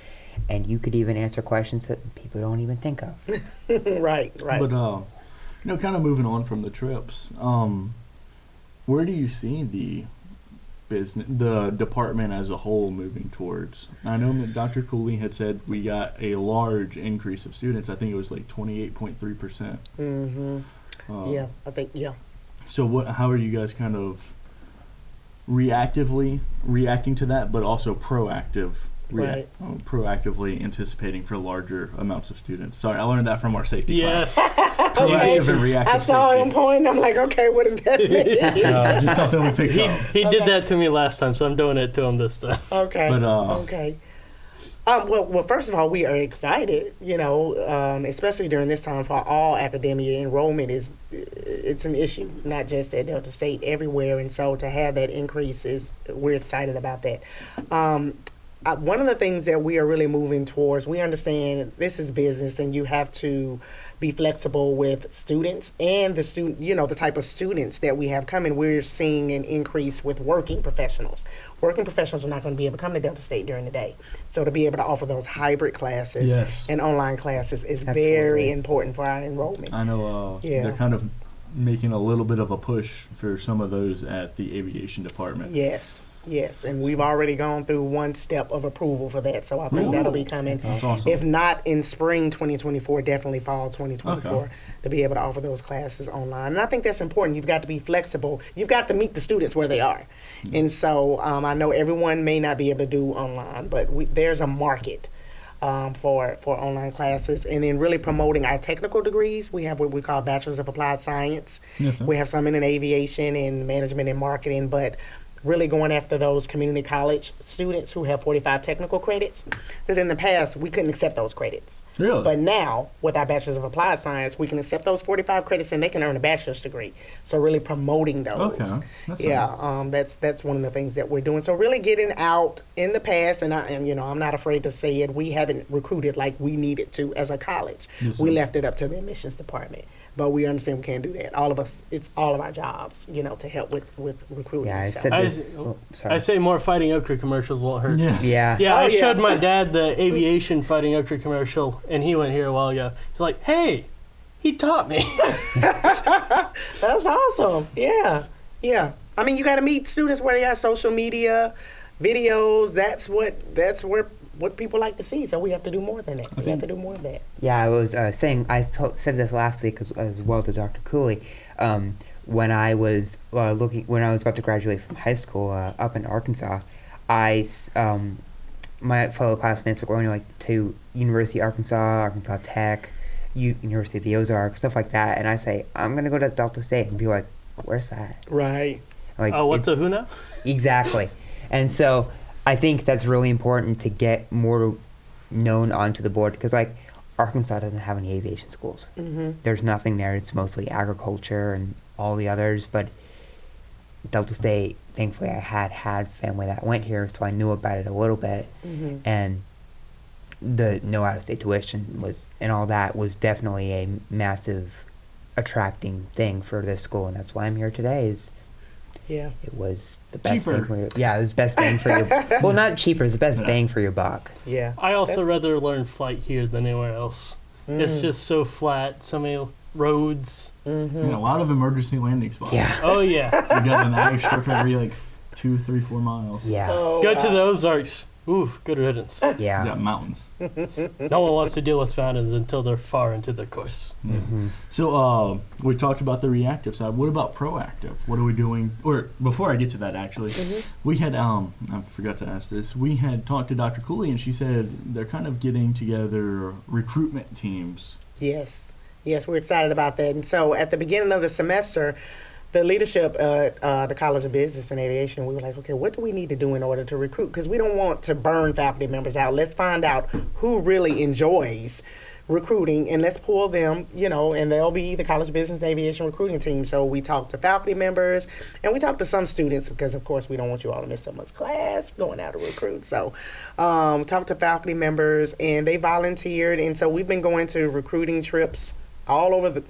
[SPEAKER 2] and you could even answer questions that people don't even think of.
[SPEAKER 4] Right.
[SPEAKER 1] But kind of moving on from the trips, where do you see the department as a whole moving towards? I know that Dr. Cooley had said we got a large increase of students. I think it was like 28.3%.
[SPEAKER 4] Mm-hmm. I think.
[SPEAKER 1] So how are you guys kind of reactively reacting to that, but also proactively anticipating for larger amounts of students? Sorry, I learned that from our safety class. Proactive and reactive
[SPEAKER 4] I saw
[SPEAKER 1] safety.
[SPEAKER 4] him pointing. I'm like, okay, what does that mean?
[SPEAKER 1] Just something we picked up.
[SPEAKER 3] He did that to me last time, so I'm doing it to him this time.
[SPEAKER 4] Okay.
[SPEAKER 1] But,
[SPEAKER 4] okay. Well, first of all, we are excited, especially during this time for all academia. Enrollment it's an issue, not just at Delta State, everywhere. And so to have that increase we're excited about that. One of the things that we are really moving towards, we understand this is business and you have to be flexible with students and the type of students that we have coming. We're seeing an increase with working professionals. Working professionals are not going to be able to come to Delta State during the day. So to be able to offer those hybrid classes and online classes is very important for our enrollment.
[SPEAKER 1] I know they're kind of making a little bit of a push for some of those at the aviation department.
[SPEAKER 4] Yes, and we've already gone through one step of approval for that, so I think that'll be coming.
[SPEAKER 1] That's awesome.
[SPEAKER 4] If not in spring 2024, definitely fall 2024, to be able to offer those classes online. And I think that's important. You've got to be flexible. You've got to meet the students where they are. And so I know everyone may not be able to do online, but there's a market for online classes. And then really promoting our technical degrees. We have what we call Bachelors of Applied Science.
[SPEAKER 1] Yes, sir.
[SPEAKER 4] We have some in aviation and management and marketing, but really going after those community college students who have 45 technical credits. Because in the past, we couldn't accept those credits.
[SPEAKER 1] Really?
[SPEAKER 4] But now, with our Bachelors of Applied Science, we can accept those 45 credits and they can earn a bachelor's degree. So really promoting those.
[SPEAKER 1] Okay.
[SPEAKER 4] That's one of the things that we're doing. So really getting out. In the past, and I'm not afraid to say it, we haven't recruited like we needed to as a college.
[SPEAKER 1] Yes,
[SPEAKER 4] we
[SPEAKER 1] sir.
[SPEAKER 4] left it up to the admissions department. But we understand we can't do that. All of us, it's all of our jobs, to help with recruiting.
[SPEAKER 2] Yeah, I
[SPEAKER 4] So-
[SPEAKER 2] said this.
[SPEAKER 3] I say more Fighting Oak Tree commercials won't hurt.
[SPEAKER 1] Yes.
[SPEAKER 2] Yeah.
[SPEAKER 3] Yeah,
[SPEAKER 4] Oh,
[SPEAKER 3] I
[SPEAKER 4] yeah.
[SPEAKER 3] showed my dad the Aviation Fighting Oak Tree commercial, and he went here a while ago. He's like, hey, he taught me.
[SPEAKER 4] That's awesome. Yeah. I mean, you got to meet students where they are. Social media, videos. That's what people like to see. So we have to do more than that. We have to do more of that.
[SPEAKER 2] Yeah, I was saying, said this last week as well to Dr. Cooley. When I was when I was about to graduate from high school up in Arkansas, my fellow classmates were going to University of Arkansas, Arkansas Tech, University of the Ozarks, stuff like that. And I say, I'm going to go to Delta State. And be like, where's that?
[SPEAKER 4] Right.
[SPEAKER 3] What's a who now?
[SPEAKER 2] Exactly. And so I think that's really important to get more known onto the board because, Arkansas doesn't have any aviation schools.
[SPEAKER 4] Mm-hmm.
[SPEAKER 2] There's nothing there. It's mostly agriculture and all the others. But Delta State, thankfully, I had family that went here, so I knew about it a little bit.
[SPEAKER 4] Mm-hmm.
[SPEAKER 2] And the no out-of-state tuition and all that was definitely a massive attracting thing for this school, and that's why I'm here today.
[SPEAKER 4] Yeah.
[SPEAKER 2] It was the best
[SPEAKER 1] Cheaper.
[SPEAKER 2] bang for your, it was best bang for your well, not cheaper, it's the best bang for your buck.
[SPEAKER 4] Yeah.
[SPEAKER 3] I also
[SPEAKER 4] That's-
[SPEAKER 3] rather learn flight here than anywhere else. It's just so flat. So many roads.
[SPEAKER 1] And a lot of emergency landing spots.
[SPEAKER 2] Yeah.
[SPEAKER 3] Oh yeah.
[SPEAKER 1] You got an ag strip every like 2, 3, 4 miles.
[SPEAKER 2] Yeah.
[SPEAKER 4] Oh,
[SPEAKER 3] Go to the Ozarks. Ooh, good riddance.
[SPEAKER 1] You
[SPEAKER 2] Yeah.
[SPEAKER 1] got mountains.
[SPEAKER 3] No one wants to deal with fountains until they're far into the course.
[SPEAKER 1] Yeah. So we talked about the reactive side. What about proactive? What are we doing? Or before I get to that, actually, we had I forgot to ask this. We had talked to Dr. Cooley, and she said they're kind of getting together recruitment teams.
[SPEAKER 4] Yes, we're excited about that. And so at the beginning of the semester, the leadership at the College of Business and Aviation, we were like, okay, what do we need to do in order to recruit? Because we don't want to burn faculty members out. Let's find out who really enjoys recruiting, and let's pull them, and they'll be the College of Business and Aviation recruiting team. So we talked to faculty members, and we talked to some students, because of course we don't want you all to miss so much class going out to recruit. So talked to faculty members, and they volunteered, and so we've been going to recruiting trips all over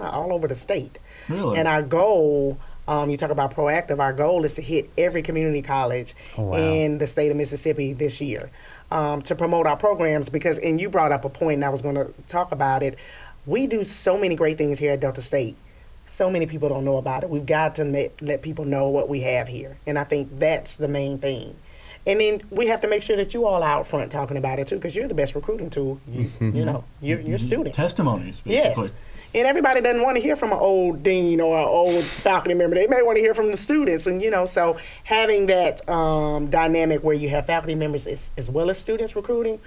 [SPEAKER 4] all over the state.
[SPEAKER 1] Really?
[SPEAKER 4] And our goal, you talk about proactive, our goal is to hit every community college in the state of Mississippi this year to promote our programs, because, and you brought up a point and I was going to talk about it, we do so many great things here at Delta State. So many people don't know about it. We've got to let people know what we have here. And I think that's the main thing. And then we have to make sure that you all are out front talking about it too, because you're the best recruiting tool. You're students.
[SPEAKER 1] Testimonies, basically.
[SPEAKER 4] Yes. And everybody doesn't want to hear from an old dean or an old faculty member. They may want to hear from the students. And, so having that dynamic where you have faculty members as well as students recruiting,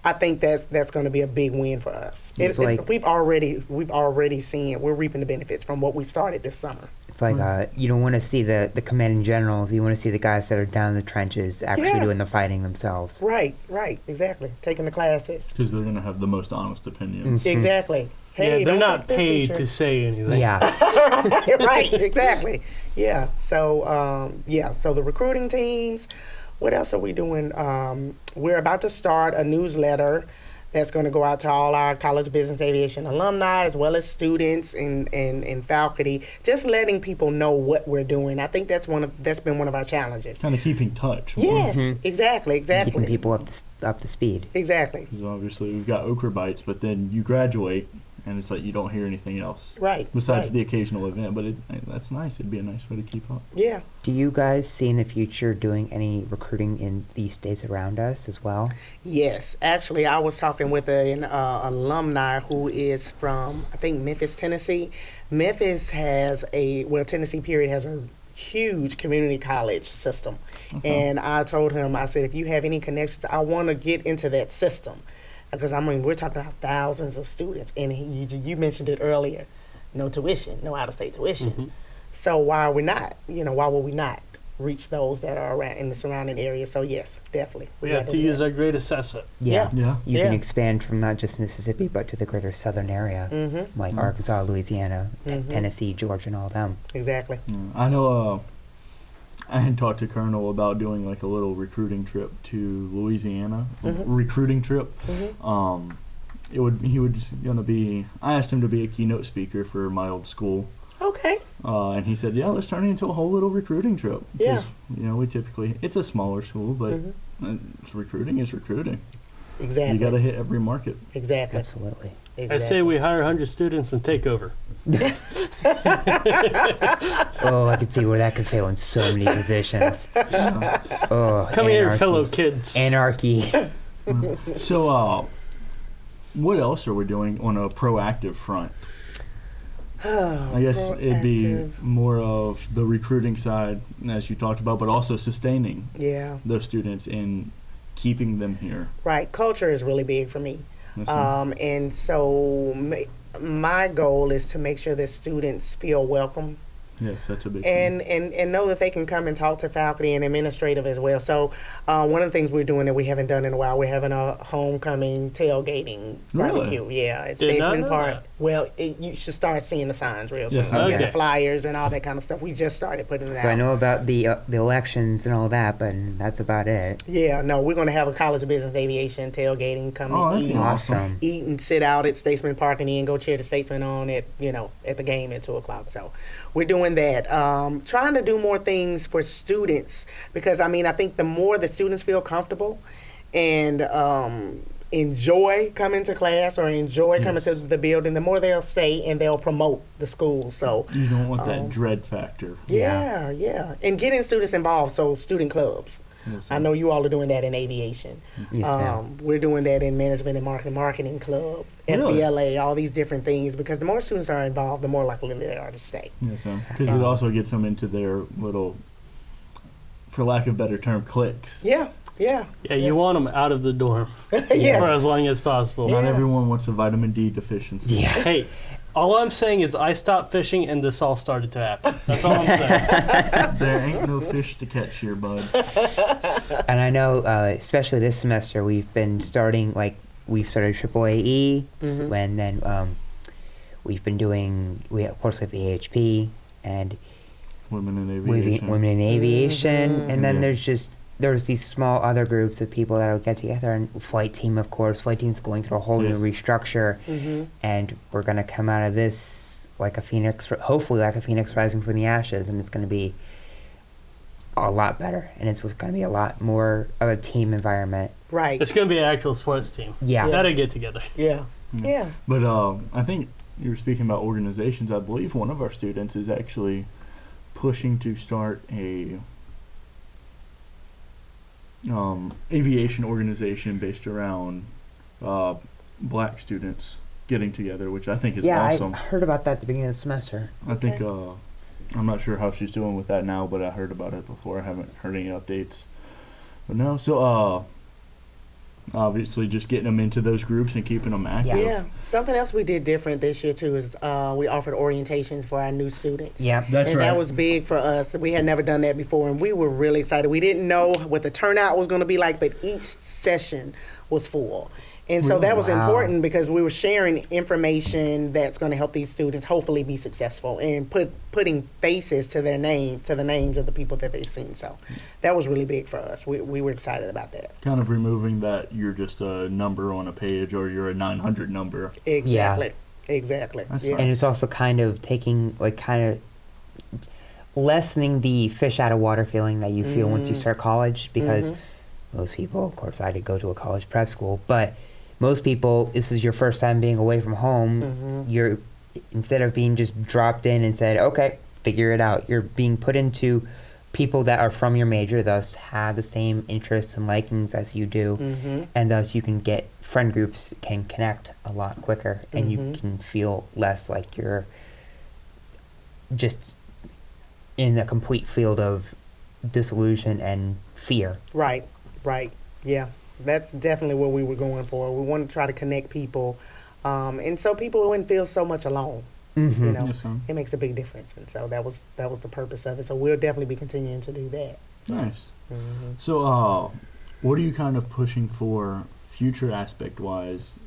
[SPEAKER 4] I think that's going to be a big win for us. We've already seen it. We're reaping the benefits from what we started this summer.
[SPEAKER 2] It's like you don't want to see the commanding generals. You want to see the guys that are down in the trenches actually doing the fighting themselves.
[SPEAKER 4] Right, exactly. Taking the classes.
[SPEAKER 1] Because they're going to have the most honest opinions.
[SPEAKER 4] Exactly. Hey,
[SPEAKER 3] they're
[SPEAKER 4] don't
[SPEAKER 3] not
[SPEAKER 4] talk to this
[SPEAKER 3] paid
[SPEAKER 4] teacher.
[SPEAKER 3] to say anything.
[SPEAKER 2] Yeah.
[SPEAKER 4] Right, exactly. Yeah. So so the recruiting teams. What else are we doing? We're about to start a newsletter that's going to go out to all our College of Business Aviation alumni, as well as students and faculty, just letting people know what we're doing. I think that's been one of our challenges.
[SPEAKER 1] Kind of keeping touch.
[SPEAKER 4] Yes, exactly.
[SPEAKER 2] Keeping people up to speed.
[SPEAKER 4] Exactly.
[SPEAKER 1] Because obviously we've got ochre bites, but then you graduate, and it's like you don't hear anything else.
[SPEAKER 4] Right.
[SPEAKER 1] Besides
[SPEAKER 4] right.
[SPEAKER 1] the occasional event, but that's nice. It'd be a nice way to keep up.
[SPEAKER 4] Yeah.
[SPEAKER 2] Do you guys see in the future doing any recruiting in these states around us as well?
[SPEAKER 4] Yes. Actually, I was talking with an alumni who is from, I think, Memphis, Tennessee. Memphis has Tennessee period has a huge community college system. And I told him, I said, if you have any connections, I want to get into that system. Because, we're talking about thousands of students. And you mentioned it earlier, no tuition, no out-of-state tuition. So why are we not? Why would we not reach those that are around in the surrounding area? So, yes, definitely.
[SPEAKER 3] We have to use our great assessment.
[SPEAKER 2] Yeah.
[SPEAKER 1] Yeah.
[SPEAKER 2] You can expand from not just Mississippi, but to the greater southern area, like Arkansas, Louisiana, Tennessee, Georgia, and all of them.
[SPEAKER 4] Exactly.
[SPEAKER 1] I know I had talked to Colonel about doing like a little recruiting trip to Louisiana. Recruiting trip. He would just gonna be. I asked him to be a keynote speaker for my old school.
[SPEAKER 4] Okay.
[SPEAKER 1] And he said, "Yeah, let's turn it into a whole little recruiting trip."
[SPEAKER 4] Yeah.
[SPEAKER 1] We typically it's a smaller school, but recruiting is recruiting.
[SPEAKER 4] Exactly.
[SPEAKER 1] You got to hit every market.
[SPEAKER 4] Exactly.
[SPEAKER 2] Absolutely.
[SPEAKER 3] I say we hire 100 students and take over.
[SPEAKER 2] Oh, I could see where that could fail in so many positions. Oh,
[SPEAKER 3] Come here,
[SPEAKER 2] anarchy.
[SPEAKER 3] fellow kids.
[SPEAKER 2] Anarchy.
[SPEAKER 1] So, what else are we doing on a proactive front? I guess it'd be
[SPEAKER 4] Proactive.
[SPEAKER 1] more of the recruiting side, as you talked about, but also sustaining
[SPEAKER 4] Yeah.
[SPEAKER 1] those students and keeping them here.
[SPEAKER 4] Right. Culture is really big for me.
[SPEAKER 1] That's
[SPEAKER 4] And so my goal is to make sure that students feel welcome
[SPEAKER 1] yes, that's a big thing.
[SPEAKER 4] and know that they can come and talk to faculty and administrative as well. So one of the things we're doing that we haven't done in a while, we're having a homecoming tailgating barbecue.
[SPEAKER 1] Really?
[SPEAKER 4] Yeah, at
[SPEAKER 3] Did not
[SPEAKER 4] Statesman
[SPEAKER 3] know
[SPEAKER 4] Park.
[SPEAKER 3] that.
[SPEAKER 4] Well, you should start seeing the signs real soon.
[SPEAKER 1] Yes,
[SPEAKER 4] Yeah,
[SPEAKER 3] okay.
[SPEAKER 4] the flyers and all that kind of stuff. We just started putting it out.
[SPEAKER 2] So I know about the elections and all that, but that's about it.
[SPEAKER 4] Yeah, no, we're going to have a College of Business Aviation tailgating, come
[SPEAKER 1] Oh,
[SPEAKER 4] and
[SPEAKER 1] that'd be
[SPEAKER 4] eat.
[SPEAKER 2] Awesome.
[SPEAKER 4] Eat and sit out at Statesman Park and then go cheer the Statesman on at the game at 2:00. So we're doing that. Trying to do more things for students because I think the more the students feel comfortable and enjoy coming to class or enjoy coming to
[SPEAKER 1] Yes.
[SPEAKER 4] the building, the more they'll stay and they'll promote the school. So
[SPEAKER 1] You don't want that dread factor.
[SPEAKER 4] yeah, and getting students involved. So student clubs.
[SPEAKER 1] Yes,
[SPEAKER 4] I know you all are doing that in aviation.
[SPEAKER 2] Yes, ma'am.
[SPEAKER 4] We're doing that in management and marketing club,
[SPEAKER 1] Really?
[SPEAKER 4] FBLA, all these different things, because the more students are involved, the more likely they are to stay.
[SPEAKER 1] Yes, because it also gets them into their little, for lack of better term, cliques.
[SPEAKER 4] Yeah.
[SPEAKER 3] Yeah, you want them out of the dorm
[SPEAKER 4] Yes.
[SPEAKER 3] for as long as possible.
[SPEAKER 1] Not
[SPEAKER 4] Yeah.
[SPEAKER 1] everyone wants a vitamin D deficiency.
[SPEAKER 2] Yeah.
[SPEAKER 3] Hey, all I'm saying is I stopped fishing and this all started to happen. That's all I'm saying.
[SPEAKER 1] There ain't no fish to catch here, bud.
[SPEAKER 2] And I know, especially this semester, we've started AAAE, and then we've been doing, of course, we have AHP and
[SPEAKER 1] Women in aviation.
[SPEAKER 2] Women in Aviation, and then
[SPEAKER 1] Yeah.
[SPEAKER 2] there's these small other groups of people that'll get together, and Flight Team, of course. Flight Team's going through a whole new restructure, and we're going to come out of this like a phoenix, hopefully like a phoenix rising from the ashes, and it's going to be a lot better, and it's going to be a lot more of a team environment.
[SPEAKER 4] Right.
[SPEAKER 3] It's going to be an actual sports team.
[SPEAKER 2] Yeah.
[SPEAKER 3] That'll get together.
[SPEAKER 4] Yeah. Yeah.
[SPEAKER 1] But I think you were speaking about organizations. I believe one of our students is actually pushing to start a aviation organization based around black students getting together, which I think is awesome.
[SPEAKER 2] I heard about that at the beginning of the semester.
[SPEAKER 1] I think I'm not sure how she's doing with that now, but I heard about it before. I haven't heard any updates. But no, so obviously just getting them into those groups and keeping them active.
[SPEAKER 4] Yeah. Something else we did different this year too is we offered orientations for our new students.
[SPEAKER 2] Yeah.
[SPEAKER 1] That's
[SPEAKER 4] and
[SPEAKER 1] right.
[SPEAKER 4] that was big for us. We had never done that before, and we were really excited. We didn't know what the turnout was going to be like, but each session was full. And so that was
[SPEAKER 2] Wow.
[SPEAKER 4] important because we were sharing information that's going to help these students hopefully be successful and putting faces to their to the names of the people that they've seen. So that was really big for us. We were excited about that.
[SPEAKER 1] Kind of removing that you're just a number on a page or you're a 900 number.
[SPEAKER 4] Exactly. Exactly.
[SPEAKER 1] That's
[SPEAKER 4] Yeah.
[SPEAKER 1] fine.
[SPEAKER 2] And it's also kind of lessening the fish out of water feeling that you feel once you start college, because most people, of course, I did go to a college prep school, but most people, this is your first time being away from home. You're, instead of being just dropped in and said, okay, figure it out, you're being put into people that are from your major, thus have the same interests and likings as you do, and thus you can get friend groups can connect a lot quicker, and you can feel less like you're just in a complete field of disillusion and fear.
[SPEAKER 4] Right. Yeah. That's definitely what we were going for. We wanted to try to connect people, and so people wouldn't feel so much alone. You know,
[SPEAKER 1] Yes, ma'am.
[SPEAKER 4] it makes a big difference, and so that was the purpose of it. So we'll definitely be continuing to do that.
[SPEAKER 1] Nice. So, what are you kind of pushing for future aspect wise?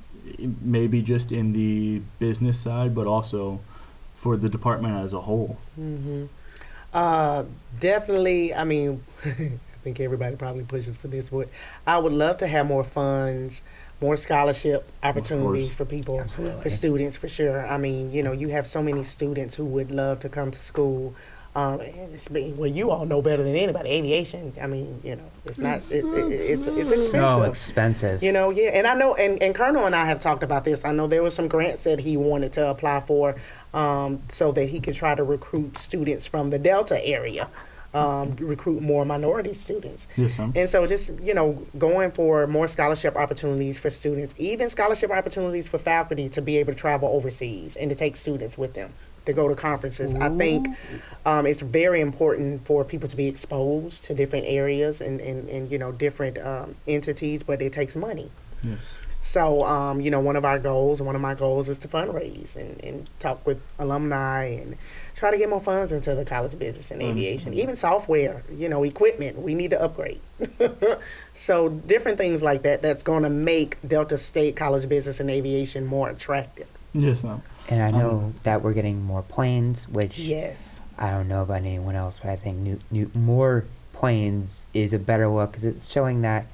[SPEAKER 1] Maybe just in the business side, but also for the department as a whole.
[SPEAKER 4] Definitely. I mean, I think everybody probably pushes for this, but I would love to have more funds, more scholarship opportunities for people,
[SPEAKER 2] Absolutely.
[SPEAKER 4] for students, for sure. I mean, you know, you have so many students who would love to come to school. And well, you all know better than anybody. Aviation. I mean, you know, it's not. It's expensive.
[SPEAKER 2] So expensive.
[SPEAKER 4] You know, yeah, and I know, and Colonel and I have talked about this. I know there were some grants that he wanted to apply for, so that he could try to recruit students from the Delta area, recruit more minority students.
[SPEAKER 1] Yes, ma'am.
[SPEAKER 4] And so just, you know, going for more scholarship opportunities for students, even scholarship opportunities for faculty to be able to travel overseas and to take students with them, to go to conferences. I think it's very important for people to be exposed to different areas and you know, different entities, but it takes money.
[SPEAKER 1] Yes.
[SPEAKER 4] So, you know, one of my goals is to fundraise and talk with alumni and try to get more funds into the College of Business and Aviation. Even software, you know, equipment, we need to upgrade. So different things like that that's going to make Delta State College of Business and Aviation more attractive.
[SPEAKER 1] Yes, ma'am.
[SPEAKER 2] And I know that we're getting more planes, which
[SPEAKER 4] Yes.
[SPEAKER 2] I don't know about anyone else, but I think more planes is a better look, because it's showing that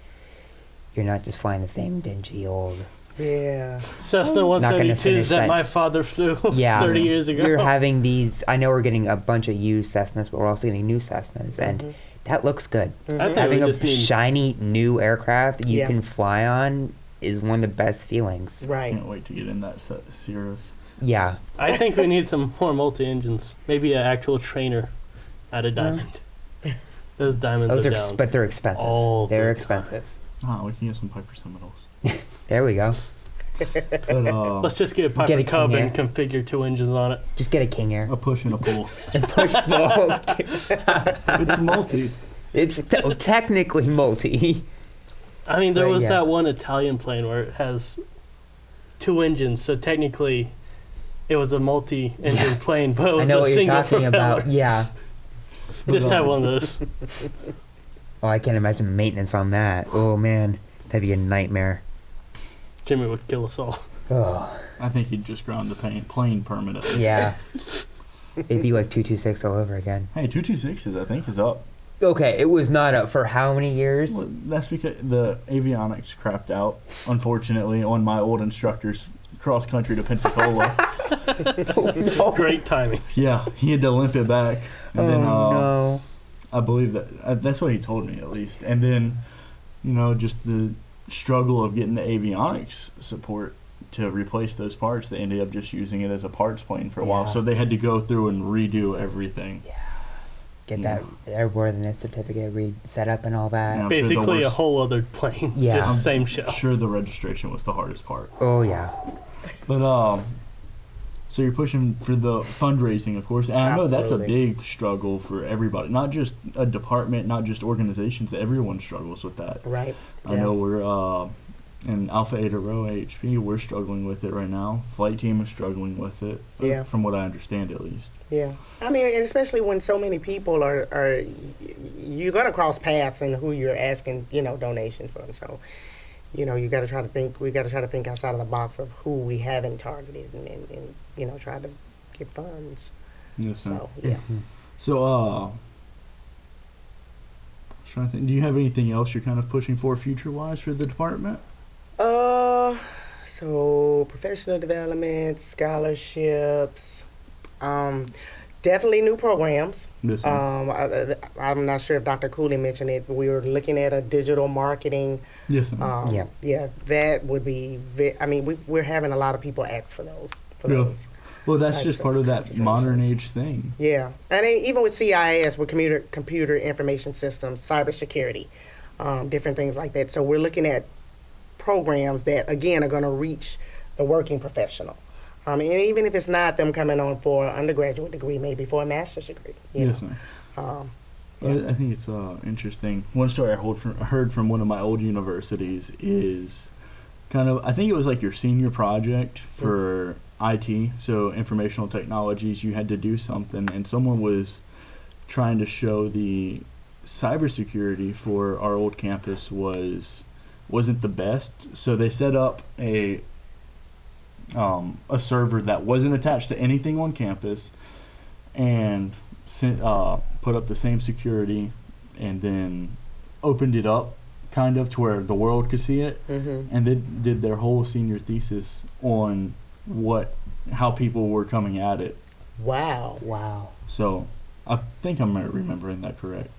[SPEAKER 2] you're not just flying the same dingy old.
[SPEAKER 4] Yeah.
[SPEAKER 3] Cessna
[SPEAKER 2] Not gonna
[SPEAKER 3] 172s
[SPEAKER 2] finish
[SPEAKER 3] that
[SPEAKER 2] that.
[SPEAKER 3] my father flew
[SPEAKER 2] Yeah,
[SPEAKER 3] 30 years ago.
[SPEAKER 2] You're having these. I know we're getting a bunch of used Cessnas, but we're also getting new Cessnas, and that looks good.
[SPEAKER 3] I think
[SPEAKER 2] Having
[SPEAKER 3] we
[SPEAKER 2] a
[SPEAKER 3] just need
[SPEAKER 2] shiny new aircraft that you
[SPEAKER 4] Yeah.
[SPEAKER 2] can fly on is one of the best feelings.
[SPEAKER 4] Right.
[SPEAKER 1] Can't wait to get in that Cirrus.
[SPEAKER 2] Yeah.
[SPEAKER 3] I think we need some more multi-engines. Maybe an actual trainer at a diamond. Those diamonds
[SPEAKER 2] Those
[SPEAKER 3] are
[SPEAKER 2] are,
[SPEAKER 3] down.
[SPEAKER 2] but they're expensive.
[SPEAKER 3] all
[SPEAKER 2] They're
[SPEAKER 3] the
[SPEAKER 2] expensive.
[SPEAKER 1] Ah, we can get some Piper Seminoles.
[SPEAKER 2] There we go.
[SPEAKER 1] But
[SPEAKER 3] Let's just get a
[SPEAKER 2] Get
[SPEAKER 3] Piper
[SPEAKER 2] a
[SPEAKER 3] Cub
[SPEAKER 2] King
[SPEAKER 3] and configure 2 engines on it.
[SPEAKER 2] Just get a King Air.
[SPEAKER 1] a push and a pull.
[SPEAKER 2] And push ball.
[SPEAKER 1] It's multi.
[SPEAKER 2] It's technically multi.
[SPEAKER 3] I mean, there
[SPEAKER 2] But
[SPEAKER 3] was
[SPEAKER 2] yeah.
[SPEAKER 3] that one Italian plane where it has 2 engines, so technically it was a multi-engine plane, but it
[SPEAKER 2] I
[SPEAKER 3] was
[SPEAKER 2] know
[SPEAKER 3] a
[SPEAKER 2] what you're
[SPEAKER 3] single
[SPEAKER 2] talking
[SPEAKER 3] propeller.
[SPEAKER 2] about. Yeah.
[SPEAKER 3] Just had one of those.
[SPEAKER 2] Oh, I can't imagine the maintenance on that. Oh man, that'd be a nightmare.
[SPEAKER 3] Jimmy would kill us all.
[SPEAKER 2] Oh,
[SPEAKER 1] I think he'd just ground the plane permanently.
[SPEAKER 2] yeah. It'd be like 226 all over again.
[SPEAKER 1] Hey, 226 I think is up.
[SPEAKER 2] Okay, it was not up for how many years?
[SPEAKER 1] Well, that's because the avionics crapped out, unfortunately, on my old instructor's cross country to Pensacola.
[SPEAKER 3] Great timing.
[SPEAKER 1] Yeah, he had to limp it back. And then,
[SPEAKER 2] no.
[SPEAKER 1] I believe that that's what he told me at least. And then, just the struggle of getting the avionics support to replace those parts. They ended up just using it as a parts plane for a while.
[SPEAKER 2] Yeah.
[SPEAKER 1] So they had to go through and redo everything.
[SPEAKER 2] Get that airworthiness certificate set up and all that.
[SPEAKER 1] Yeah. I'm sure the
[SPEAKER 3] Basically a
[SPEAKER 1] worst-
[SPEAKER 3] whole other plane.
[SPEAKER 2] Yeah.
[SPEAKER 3] Just same shell.
[SPEAKER 1] I'm sure the registration was the hardest part.
[SPEAKER 2] Oh yeah.
[SPEAKER 1] But so you're pushing for the fundraising, of course, and I know that's a
[SPEAKER 4] Absolutely.
[SPEAKER 1] big struggle for everybody, not just a department, not just organizations. Everyone struggles with that.
[SPEAKER 4] Right.
[SPEAKER 1] I know we're in Alpha Eta Rho AHP, we're struggling with it right now. Flight team is struggling with it,
[SPEAKER 4] Yeah.
[SPEAKER 1] from what I understand at least.
[SPEAKER 4] Yeah. I mean, and especially when so many people are you're gonna cross paths in who you're asking, donations from. So, you got to try to think. We got to try to think outside of the box of who we haven't targeted, and try to get funds.
[SPEAKER 1] Yes, sir.
[SPEAKER 4] So yeah.
[SPEAKER 1] So, trying to think, do you have anything else you're kind of pushing for future-wise for the department?
[SPEAKER 4] So professional development, scholarships, definitely new programs.
[SPEAKER 1] Yes, sir.
[SPEAKER 4] I'm not sure if Dr. Cooley mentioned it, but we were looking at a digital marketing.
[SPEAKER 1] Yes, sir.
[SPEAKER 2] Yeah.
[SPEAKER 4] Yeah, that would be. We're having a lot of people ask for those.
[SPEAKER 1] Yeah.
[SPEAKER 4] Those.
[SPEAKER 1] Well, that's
[SPEAKER 4] types
[SPEAKER 1] just
[SPEAKER 4] of
[SPEAKER 1] part of that modern
[SPEAKER 4] concentrations.
[SPEAKER 1] age thing.
[SPEAKER 4] Yeah, and even with CIS, with computer information systems, cybersecurity, different things like that. So we're looking at programs that again are going to reach the working professional, and even if it's not them coming on for an undergraduate degree, maybe for a master's degree.
[SPEAKER 1] Yes,
[SPEAKER 4] know.
[SPEAKER 1] sir.
[SPEAKER 4] Yeah.
[SPEAKER 1] I think it's interesting. One story I heard from one of my old universities is kind of, I think it was like your senior project for IT, so informational technologies. You had to do something, and someone was trying to show the cybersecurity for our old campus wasn't the best. So they set up a server that wasn't attached to anything on campus, and put up the same security, and then opened it up kind of to where the world could see it, and they did their whole senior thesis on how people were coming at it.
[SPEAKER 4] Wow.
[SPEAKER 2] Wow.
[SPEAKER 1] So I think I'm remembering that correct.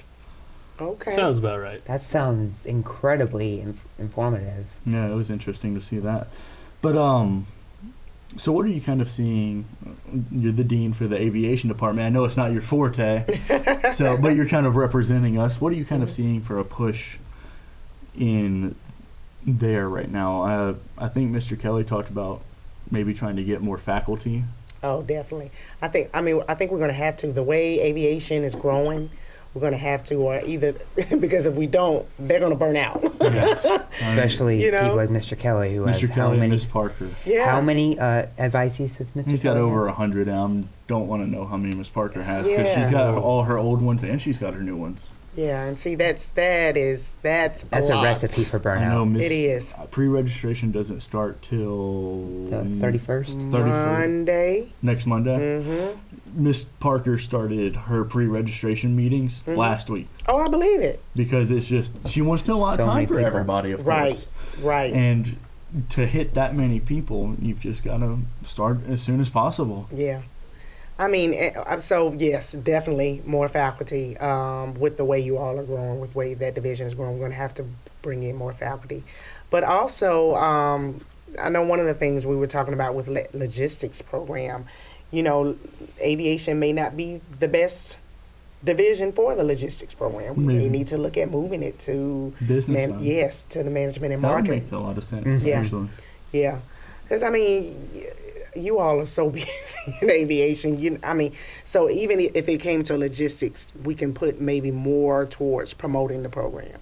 [SPEAKER 4] Okay.
[SPEAKER 3] Sounds about right.
[SPEAKER 2] That sounds incredibly informative.
[SPEAKER 1] Yeah, it was interesting to see that. But so what are you kind of seeing? You're the dean for the aviation department. I know it's not your forte, but you're kind of representing us. What are you kind of seeing for a push in there right now? I think Mr. Kelly talked about maybe trying to get more faculty.
[SPEAKER 4] Oh, definitely. I think we're going to have to. The way aviation is growing, we're going to have to, or either because if we don't, they're going to burn out.
[SPEAKER 1] Yes.
[SPEAKER 2] Especially people like Mr. Kelly, who has
[SPEAKER 1] Mr.
[SPEAKER 2] how
[SPEAKER 1] Kelly and
[SPEAKER 2] many?
[SPEAKER 1] Ms. Parker.
[SPEAKER 4] Yeah.
[SPEAKER 2] How many advisees does Mr.
[SPEAKER 1] He's
[SPEAKER 2] Kelly
[SPEAKER 1] got
[SPEAKER 2] have?
[SPEAKER 1] over 100. I don't want to know how many Ms. Parker has, because
[SPEAKER 4] Yeah.
[SPEAKER 1] she's got all her old ones and she's got her new ones.
[SPEAKER 4] Yeah, and see that's
[SPEAKER 2] That's a
[SPEAKER 4] lot.
[SPEAKER 2] recipe for
[SPEAKER 1] I know
[SPEAKER 2] burnout.
[SPEAKER 4] It is.
[SPEAKER 1] Pre-registration doesn't start till
[SPEAKER 2] The 31st.
[SPEAKER 1] 31st.
[SPEAKER 4] Monday.
[SPEAKER 1] Next Monday.
[SPEAKER 4] Mm-hmm.
[SPEAKER 1] Miss Parker started her pre-registration meetings last week,
[SPEAKER 4] Oh, I believe it.
[SPEAKER 1] because it's just she wants to allot
[SPEAKER 2] So
[SPEAKER 1] time
[SPEAKER 2] many
[SPEAKER 1] for
[SPEAKER 2] people.
[SPEAKER 1] everybody, of
[SPEAKER 4] Right.
[SPEAKER 1] course.
[SPEAKER 4] Right.
[SPEAKER 1] And to hit that many people, you've just got to start as soon as possible.
[SPEAKER 4] Yeah. I mean, so yes, definitely more faculty. With the way you all are growing, with the way that division is growing, we're going to have to bring in more faculty. But also, I know one of the things we were talking about with logistics program, you know, aviation may not be the best division for the logistics program. We may
[SPEAKER 1] Maybe.
[SPEAKER 4] need to look at moving it to
[SPEAKER 1] Business side.
[SPEAKER 4] yes, to the management and
[SPEAKER 1] That would
[SPEAKER 4] marketing.
[SPEAKER 1] make a lot of sense,
[SPEAKER 2] Mhm.
[SPEAKER 4] Yeah.
[SPEAKER 1] actually.
[SPEAKER 4] Yeah, because I mean, you all are so busy in aviation. I mean, so even if it came to logistics, we can put maybe more towards promoting the program,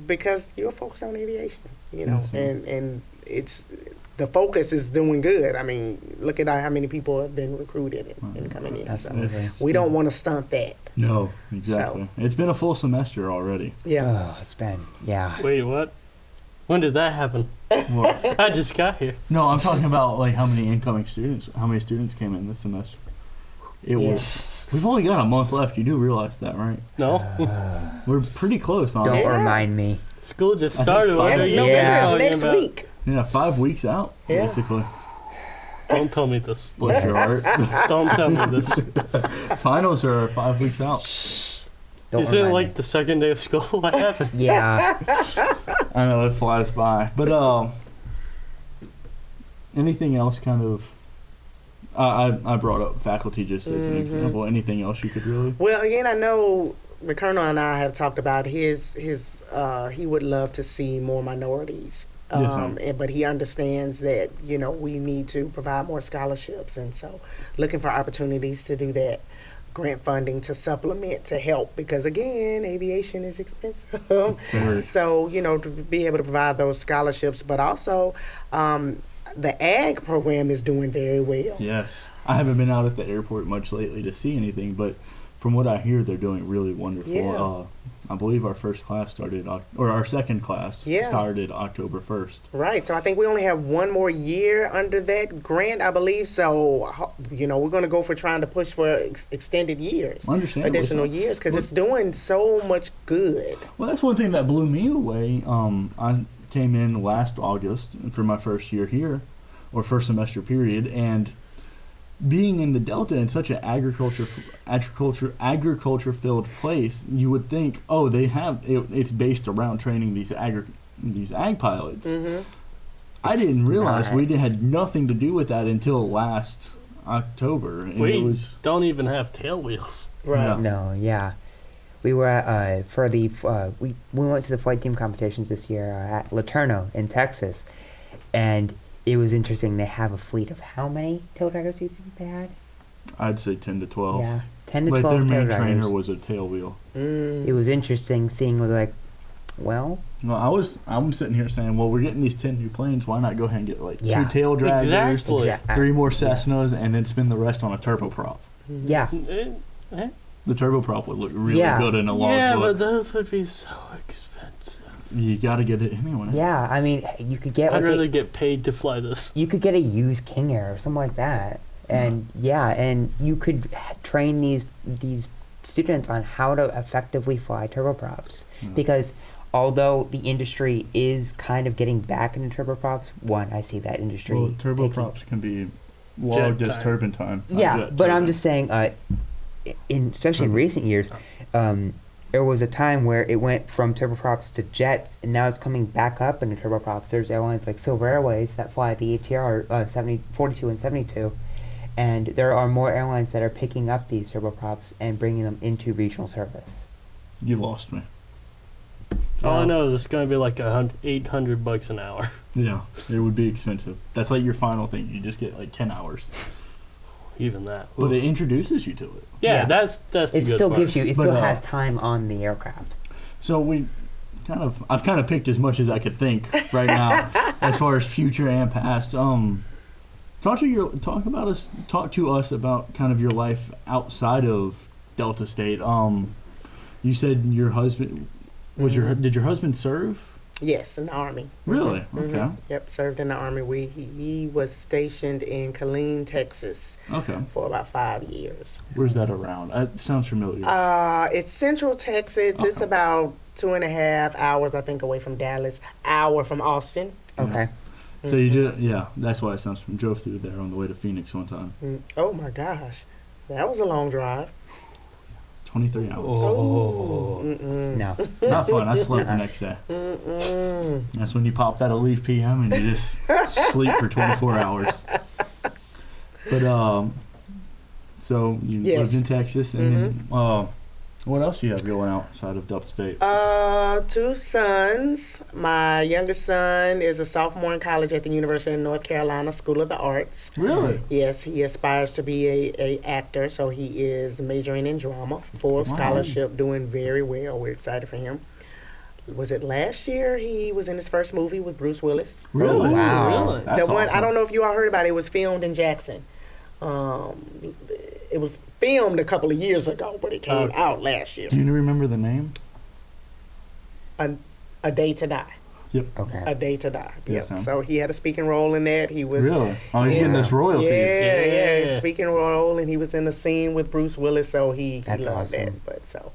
[SPEAKER 4] because you're focused on aviation, you know,
[SPEAKER 1] Yes, sir.
[SPEAKER 4] and it's the focus is doing good. I mean, look at how many people have been recruited and coming in. So
[SPEAKER 2] Absolutely.
[SPEAKER 4] we don't want to stunt that.
[SPEAKER 1] No, exactly. It's been a full semester already.
[SPEAKER 4] Yeah.
[SPEAKER 2] Oh, it's been, yeah.
[SPEAKER 3] Wait, what? When did that happen?
[SPEAKER 1] Well,
[SPEAKER 3] I just got here.
[SPEAKER 1] no, I'm talking about like how many incoming students, how many students came in this semester. It
[SPEAKER 4] Yeah.
[SPEAKER 1] was. We've only got a month left. You do realize that, right?
[SPEAKER 3] No?
[SPEAKER 1] We're pretty close,
[SPEAKER 2] Don't
[SPEAKER 1] honestly.
[SPEAKER 4] Yeah.
[SPEAKER 2] remind me.
[SPEAKER 3] School just
[SPEAKER 1] I think
[SPEAKER 3] started. What
[SPEAKER 1] five-
[SPEAKER 3] are
[SPEAKER 4] It's
[SPEAKER 3] you
[SPEAKER 4] November
[SPEAKER 2] Yeah.
[SPEAKER 4] is
[SPEAKER 3] talking
[SPEAKER 4] next
[SPEAKER 3] about?
[SPEAKER 4] week.
[SPEAKER 1] Yeah, 5 weeks out,
[SPEAKER 4] Yeah.
[SPEAKER 1] basically.
[SPEAKER 3] Don't tell me this.
[SPEAKER 1] Bless your heart.
[SPEAKER 3] Don't tell me this.
[SPEAKER 1] Finals are 5 weeks out.
[SPEAKER 2] Don't
[SPEAKER 3] Isn't it
[SPEAKER 2] remind
[SPEAKER 3] like
[SPEAKER 2] me.
[SPEAKER 3] the second day of school? What happened?
[SPEAKER 2] Yeah.
[SPEAKER 1] I know it flies by, but anything else kind of? I brought up faculty just as an
[SPEAKER 4] Mhm.
[SPEAKER 1] example. Anything else you could really?
[SPEAKER 4] Well, again, I know the colonel and I have talked about his he would love to see more minorities.
[SPEAKER 1] Yes, ma'am.
[SPEAKER 4] But he understands that, you know, we need to provide more scholarships, and so looking for opportunities to do that, grant funding to supplement, to help, because again, aviation is expensive.
[SPEAKER 1] Very.
[SPEAKER 4] So, you know, to be able to provide those scholarships, but also the ag program is doing very well.
[SPEAKER 1] Yes, I haven't been out at the airport much lately to see anything, but from what I hear, they're doing really wonderful.
[SPEAKER 4] Yeah.
[SPEAKER 1] I believe our first class started, or our second class
[SPEAKER 4] Yeah.
[SPEAKER 1] started October 1st.
[SPEAKER 4] Right. So I think we only have one more year under that grant, I believe. So, you know, we're going to go for trying to push for extended years,
[SPEAKER 1] Understandably
[SPEAKER 4] additional
[SPEAKER 1] so.
[SPEAKER 4] years, because
[SPEAKER 1] Well-
[SPEAKER 4] it's doing so much good.
[SPEAKER 1] Well, that's one thing that blew me away. I came in last August for my first year here, or first semester period, and being in the Delta in such an agriculture filled place, you would think, oh, they have it's based around training these ag pilots.
[SPEAKER 4] Mm-hmm.
[SPEAKER 1] I didn't realize
[SPEAKER 2] not.
[SPEAKER 1] we had nothing to do with that until last October, and it
[SPEAKER 3] We
[SPEAKER 1] was
[SPEAKER 3] don't even have tail wheels.
[SPEAKER 4] Right.
[SPEAKER 1] Yeah.
[SPEAKER 2] No, yeah. We were at, for the we went to the flight team competitions this year at Laterno in Texas, and it was interesting. They have a fleet of how many tail draggers do you think they had?
[SPEAKER 1] I'd say 10 to 12.
[SPEAKER 2] Yeah, 10 to
[SPEAKER 1] Like
[SPEAKER 2] 12
[SPEAKER 1] their
[SPEAKER 2] tail
[SPEAKER 1] main
[SPEAKER 2] draggers.
[SPEAKER 1] trainer was a tail wheel.
[SPEAKER 4] Mm.
[SPEAKER 2] It was interesting seeing like, well,
[SPEAKER 1] No, I'm sitting here saying, well, we're getting these 10 new planes. Why not go ahead and get like
[SPEAKER 2] Yeah.
[SPEAKER 1] 2 tail draggers,
[SPEAKER 3] Exactly.
[SPEAKER 1] 3 more Cessnas, and then spend the rest on a turboprop.
[SPEAKER 2] yeah,
[SPEAKER 1] The turboprop would look really
[SPEAKER 2] Yeah.
[SPEAKER 1] good in a log
[SPEAKER 3] Yeah,
[SPEAKER 1] book.
[SPEAKER 3] but those would be so expensive.
[SPEAKER 1] You got to get it anyway.
[SPEAKER 2] yeah. I mean, you could get
[SPEAKER 3] I'd
[SPEAKER 2] like
[SPEAKER 3] rather get paid to fly this.
[SPEAKER 2] you could get a used King Air or something like that, and and you could train these students on how to effectively fly turboprops, because although the industry is kind of getting back into turboprops, I see that industry
[SPEAKER 1] Well,
[SPEAKER 2] taking-
[SPEAKER 1] turboprops can be logged
[SPEAKER 3] Jet
[SPEAKER 1] as
[SPEAKER 3] time.
[SPEAKER 1] turpentine. not
[SPEAKER 2] Yeah,
[SPEAKER 1] jet
[SPEAKER 2] but I'm
[SPEAKER 1] turbine.
[SPEAKER 2] just saying, especially in recent years, there was a time where it went from turboprops to jets, and now it's coming back up into turboprops. There's airlines like Silver Airways that fly the ATR 42 and 72, and there are more airlines that are picking up these turboprops and bringing them into regional service.
[SPEAKER 1] You lost me.
[SPEAKER 3] All I know is it's going to be like $800 an hour.
[SPEAKER 1] Yeah, it would be expensive. That's like your final thing. You just get like 10 hours.
[SPEAKER 3] Even that.
[SPEAKER 1] But it introduces you to it.
[SPEAKER 3] yeah,
[SPEAKER 2] Yeah.
[SPEAKER 3] that's the
[SPEAKER 2] It
[SPEAKER 3] good
[SPEAKER 2] still
[SPEAKER 3] part.
[SPEAKER 2] gives you, it
[SPEAKER 1] But,
[SPEAKER 2] still has time on the aircraft.
[SPEAKER 1] So I've kind of picked as much as I could think right now as far as future and past. Talk to us about kind of your life outside of Delta State. You said your husband did your husband serve?
[SPEAKER 4] Yes, in the Army.
[SPEAKER 1] Really?
[SPEAKER 4] Mhm.
[SPEAKER 1] Okay.
[SPEAKER 4] Yep, served in the Army. He was stationed in Killeen, Texas
[SPEAKER 1] Okay.
[SPEAKER 4] for about 5 years.
[SPEAKER 1] Where's that around? It sounds familiar.
[SPEAKER 4] It's Central Texas. It's
[SPEAKER 1] Okay.
[SPEAKER 4] about 2.5 hours, I think, away from Dallas. Hour from Austin.
[SPEAKER 2] Okay.
[SPEAKER 1] So you do, yeah. That's why it sounds from drove through there on the way to Phoenix one time.
[SPEAKER 4] Oh my gosh, that was a long drive.
[SPEAKER 1] 23 hours.
[SPEAKER 3] Oh.
[SPEAKER 2] No.
[SPEAKER 1] Not fun. I slept the next day. That's when you pop that Aleve PM and you just sleep for 24 hours. But so you
[SPEAKER 4] Yes.
[SPEAKER 1] lived in Texas, and then, what else do you have going outside of upstate?
[SPEAKER 4] 2 sons. My youngest son is a sophomore in college at the University of North Carolina School of the Arts.
[SPEAKER 1] Really?
[SPEAKER 4] Yes, he aspires to be a actor, so he is majoring in drama. Full scholarship, doing very well. We're excited for him. Was it last year he was in his first movie with Bruce Willis?
[SPEAKER 1] Really?
[SPEAKER 2] Wow.
[SPEAKER 3] Really?
[SPEAKER 1] That's
[SPEAKER 4] The one,
[SPEAKER 1] awesome.
[SPEAKER 4] I don't know if you all heard about it. It was filmed in Jackson. It was filmed a couple of years ago, but it came out last year.
[SPEAKER 1] Do you remember the name?
[SPEAKER 4] A Day to Die.
[SPEAKER 2] Okay.
[SPEAKER 4] A Day to Die.
[SPEAKER 1] Yes,
[SPEAKER 4] Yep.
[SPEAKER 1] huh?
[SPEAKER 4] So he had a speaking role in that. He was
[SPEAKER 1] Really? Oh, he's getting those royalties.
[SPEAKER 4] Yeah,
[SPEAKER 3] Yeah.
[SPEAKER 4] speaking role, and he was in the scene with Bruce Willis, so he
[SPEAKER 2] That's
[SPEAKER 4] loved
[SPEAKER 2] awesome.
[SPEAKER 4] that. But so,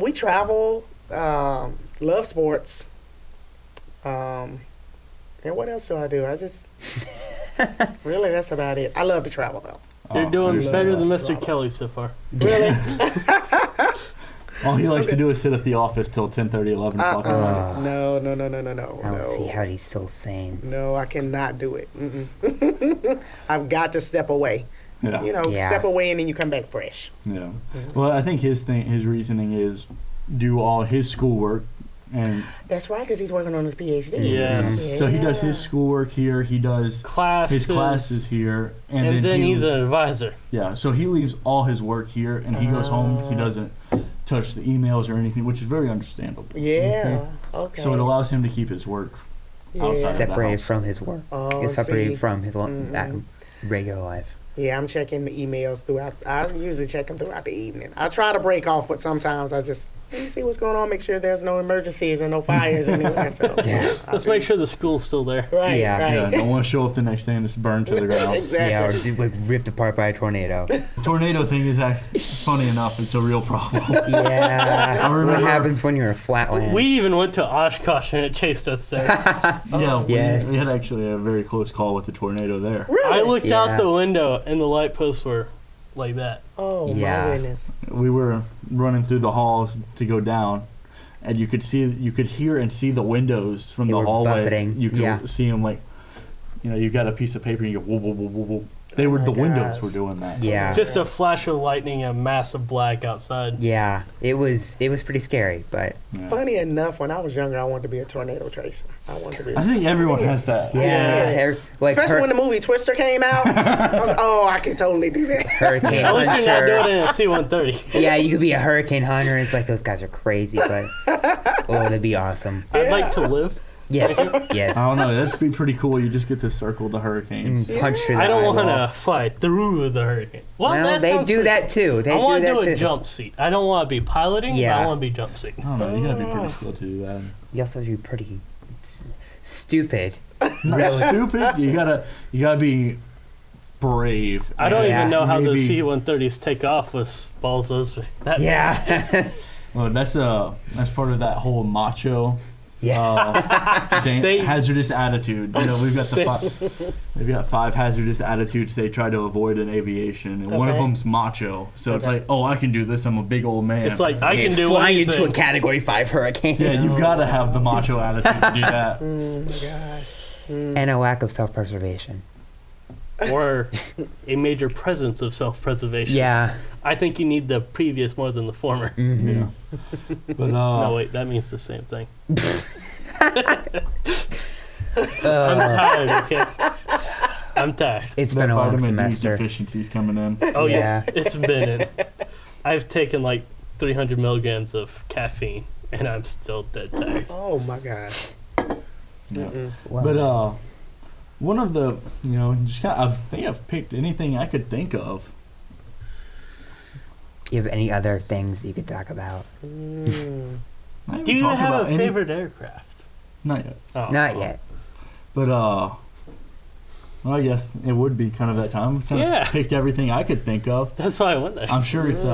[SPEAKER 4] we travel, love sports. And what else do I do? I just really, that's about it. I love to travel though.
[SPEAKER 3] You're
[SPEAKER 1] Oh,
[SPEAKER 3] doing
[SPEAKER 1] understand
[SPEAKER 3] better
[SPEAKER 1] that.
[SPEAKER 3] than Mr. Kelly so far.
[SPEAKER 4] Really?
[SPEAKER 1] All he likes to do is sit at the office till 10:30, 11 o'clock at night.
[SPEAKER 4] No.
[SPEAKER 2] I don't see how he's so sane.
[SPEAKER 4] No, I cannot do it. I've got to step away.
[SPEAKER 1] Yeah.
[SPEAKER 4] You know,
[SPEAKER 2] Yeah.
[SPEAKER 4] step away and then you come back fresh.
[SPEAKER 1] Yeah. Well, I think his reasoning is do all his schoolwork, and
[SPEAKER 4] That's right, because he's working on his Ph.D.
[SPEAKER 3] Yes.
[SPEAKER 4] Yeah.
[SPEAKER 1] so he does his schoolwork here. He does
[SPEAKER 3] Classes.
[SPEAKER 1] his classes here,
[SPEAKER 3] And then
[SPEAKER 1] he,
[SPEAKER 3] he's an advisor.
[SPEAKER 1] yeah. So he leaves all his work here, and he goes home. He doesn't touch the emails or anything, which is very understandable.
[SPEAKER 4] Yeah. Okay.
[SPEAKER 1] So it allows him to keep his work outside of the
[SPEAKER 2] Separated
[SPEAKER 1] house.
[SPEAKER 2] from his work.
[SPEAKER 4] Oh,
[SPEAKER 2] He's separated
[SPEAKER 4] see.
[SPEAKER 2] from his regular life.
[SPEAKER 4] Yeah, I'm checking the emails throughout. I usually check them throughout the evening. I try to break off, but sometimes I just let me see what's going on. Make sure there's no emergencies and no fires anywhere. So,
[SPEAKER 2] Yeah.
[SPEAKER 3] Let's make sure the school's still there.
[SPEAKER 4] Right.
[SPEAKER 2] Yeah.
[SPEAKER 4] Right.
[SPEAKER 1] Yeah, don't want to show up the next day and it's burned to the ground.
[SPEAKER 4] Exactly.
[SPEAKER 2] Yeah, or like ripped apart by a tornado.
[SPEAKER 1] The tornado thing is actually funny enough. It's a real problem.
[SPEAKER 2] Yeah.
[SPEAKER 1] I remember-
[SPEAKER 2] What happens when you're a flatland?
[SPEAKER 3] We even went to Oshkosh and it chased us there.
[SPEAKER 1] Yeah,
[SPEAKER 2] Yes.
[SPEAKER 1] we had actually a very close call with the tornado there.
[SPEAKER 4] Really?
[SPEAKER 3] I looked
[SPEAKER 2] Yeah.
[SPEAKER 3] out the window and the light posts were like that.
[SPEAKER 4] Oh
[SPEAKER 2] Yeah.
[SPEAKER 4] my goodness.
[SPEAKER 1] We were running through the halls to go down, and you could hear and see the windows from
[SPEAKER 2] They
[SPEAKER 1] the
[SPEAKER 2] were
[SPEAKER 1] hallway.
[SPEAKER 2] buffeting,
[SPEAKER 1] You could
[SPEAKER 2] yeah.
[SPEAKER 1] see them like, you got a piece of paper and you go whoop whoop whoop whoop whoop. They were
[SPEAKER 4] my
[SPEAKER 1] the windows
[SPEAKER 4] gosh.
[SPEAKER 1] were doing that.
[SPEAKER 2] Yeah.
[SPEAKER 3] Just a flash of lightning and a massive black outside.
[SPEAKER 2] Yeah. It was pretty scary, but
[SPEAKER 1] Yeah.
[SPEAKER 4] Funny enough, when I was younger, I wanted to be a tornado tracer. I wanted to be.
[SPEAKER 1] I think everyone has that.
[SPEAKER 2] yeah. Like
[SPEAKER 4] Especially when the movie Twister came out. I was, oh, I could totally do that.
[SPEAKER 2] Hurricane
[SPEAKER 3] At least you're not doing
[SPEAKER 2] Hunter.
[SPEAKER 3] it in a C-130.
[SPEAKER 2] Yeah, you could be a hurricane hunter. It's like those guys are crazy, but oh, that'd be awesome.
[SPEAKER 3] I'd like to live.
[SPEAKER 2] Yes, yes.
[SPEAKER 1] I don't know. That'd be pretty cool. You just get to circle the hurricanes.
[SPEAKER 2] Punch through the
[SPEAKER 3] I don't
[SPEAKER 2] eyeball.
[SPEAKER 3] want to fly through the hurricane. Well,
[SPEAKER 2] Well, they
[SPEAKER 3] sounds
[SPEAKER 2] do
[SPEAKER 3] pretty
[SPEAKER 2] that too. They
[SPEAKER 3] I
[SPEAKER 2] do
[SPEAKER 3] want to
[SPEAKER 2] that
[SPEAKER 3] do a
[SPEAKER 2] too.
[SPEAKER 3] jump seat. I don't want to be piloting, but
[SPEAKER 2] Yeah.
[SPEAKER 3] I want to be jump seat.
[SPEAKER 1] I don't know. You gotta be pretty skilled to do that.
[SPEAKER 2] You also have to be pretty stupid.
[SPEAKER 1] Not
[SPEAKER 2] Really?
[SPEAKER 1] stupid. You gotta be brave.
[SPEAKER 3] I don't
[SPEAKER 2] Yeah,
[SPEAKER 3] even know how the
[SPEAKER 1] maybe-
[SPEAKER 3] C-130s take off with balls those big. That
[SPEAKER 2] Yeah.
[SPEAKER 1] Well, that's part of that whole macho
[SPEAKER 2] yeah.
[SPEAKER 1] hazardous attitude. We've got they've got 5 hazardous attitudes they try to avoid in aviation, and one of
[SPEAKER 4] Okay.
[SPEAKER 1] them's macho. So it's
[SPEAKER 4] Okay.
[SPEAKER 1] like, oh, I can do this. I'm a big old man.
[SPEAKER 3] It's like I can do
[SPEAKER 2] flying
[SPEAKER 3] anything.
[SPEAKER 2] into a Category 5 hurricane.
[SPEAKER 1] yeah, you've got to have the macho attitude to do that.
[SPEAKER 4] Oh my gosh.
[SPEAKER 2] And a lack of self-preservation.
[SPEAKER 3] or a major presence of self-preservation.
[SPEAKER 2] Yeah.
[SPEAKER 3] I think you need the previous more than the former.
[SPEAKER 2] Mm-hmm.
[SPEAKER 1] Yeah. But
[SPEAKER 3] No, wait, that means the same thing. I'm
[SPEAKER 2] Uh,
[SPEAKER 3] tired, okay? I'm tired.
[SPEAKER 2] it's
[SPEAKER 1] that
[SPEAKER 2] been a long
[SPEAKER 1] vitamin D
[SPEAKER 2] semester.
[SPEAKER 1] deficiency's coming in.
[SPEAKER 3] Oh, yeah.
[SPEAKER 2] Yeah.
[SPEAKER 3] It's been in. I've taken like 300 milligrams of caffeine, and I'm still dead tired.
[SPEAKER 4] Oh my gosh.
[SPEAKER 1] Yeah.
[SPEAKER 2] Wow.
[SPEAKER 1] But one of the I think I've picked anything I could think of.
[SPEAKER 2] Do you have any other things you could talk about?
[SPEAKER 4] Mm.
[SPEAKER 1] I didn't
[SPEAKER 3] Do you
[SPEAKER 1] talk
[SPEAKER 3] have
[SPEAKER 1] about
[SPEAKER 3] a
[SPEAKER 1] any-
[SPEAKER 3] favorite aircraft?
[SPEAKER 1] Not yet.
[SPEAKER 3] Oh,
[SPEAKER 2] Not yet.
[SPEAKER 1] But well, I guess it would be kind of that time. Kind
[SPEAKER 3] Yeah.
[SPEAKER 1] of picked everything I could think of.
[SPEAKER 3] That's why I went there.
[SPEAKER 1] I'm sure it's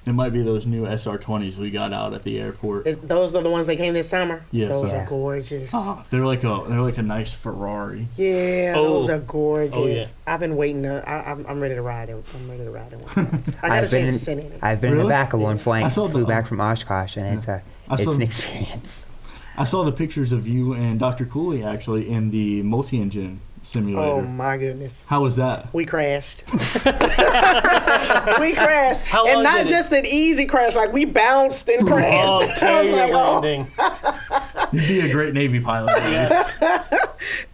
[SPEAKER 1] It might be those new SR20s we got out at the airport.
[SPEAKER 4] Those are the ones that came this summer.
[SPEAKER 1] Yes,
[SPEAKER 4] those
[SPEAKER 1] sir.
[SPEAKER 4] are gorgeous.
[SPEAKER 1] They're like a nice Ferrari.
[SPEAKER 4] Yeah,
[SPEAKER 3] Oh.
[SPEAKER 4] those are gorgeous.
[SPEAKER 3] Oh, yeah.
[SPEAKER 4] I've been waiting. I'm ready to ride it. I'm ready to ride it one. I got a chance to sit in it.
[SPEAKER 2] I've been in the
[SPEAKER 1] Really?
[SPEAKER 2] back of one flight.
[SPEAKER 1] I saw
[SPEAKER 2] Flew
[SPEAKER 1] the-
[SPEAKER 2] back from Oshkosh, and it's
[SPEAKER 1] saw-
[SPEAKER 2] an experience.
[SPEAKER 1] I saw the pictures of you and Dr. Cooley actually in the multi-engine simulator.
[SPEAKER 4] Oh my goodness.
[SPEAKER 1] How was that?
[SPEAKER 4] We crashed. We crashed.
[SPEAKER 3] How
[SPEAKER 4] And
[SPEAKER 3] long
[SPEAKER 4] not
[SPEAKER 3] did it-
[SPEAKER 4] just an easy crash, like we bounced and crashed.
[SPEAKER 3] Oh,
[SPEAKER 4] I was
[SPEAKER 3] carrier
[SPEAKER 4] like, oh.
[SPEAKER 3] landing.
[SPEAKER 1] You'd be a great Navy pilot.
[SPEAKER 3] Yes.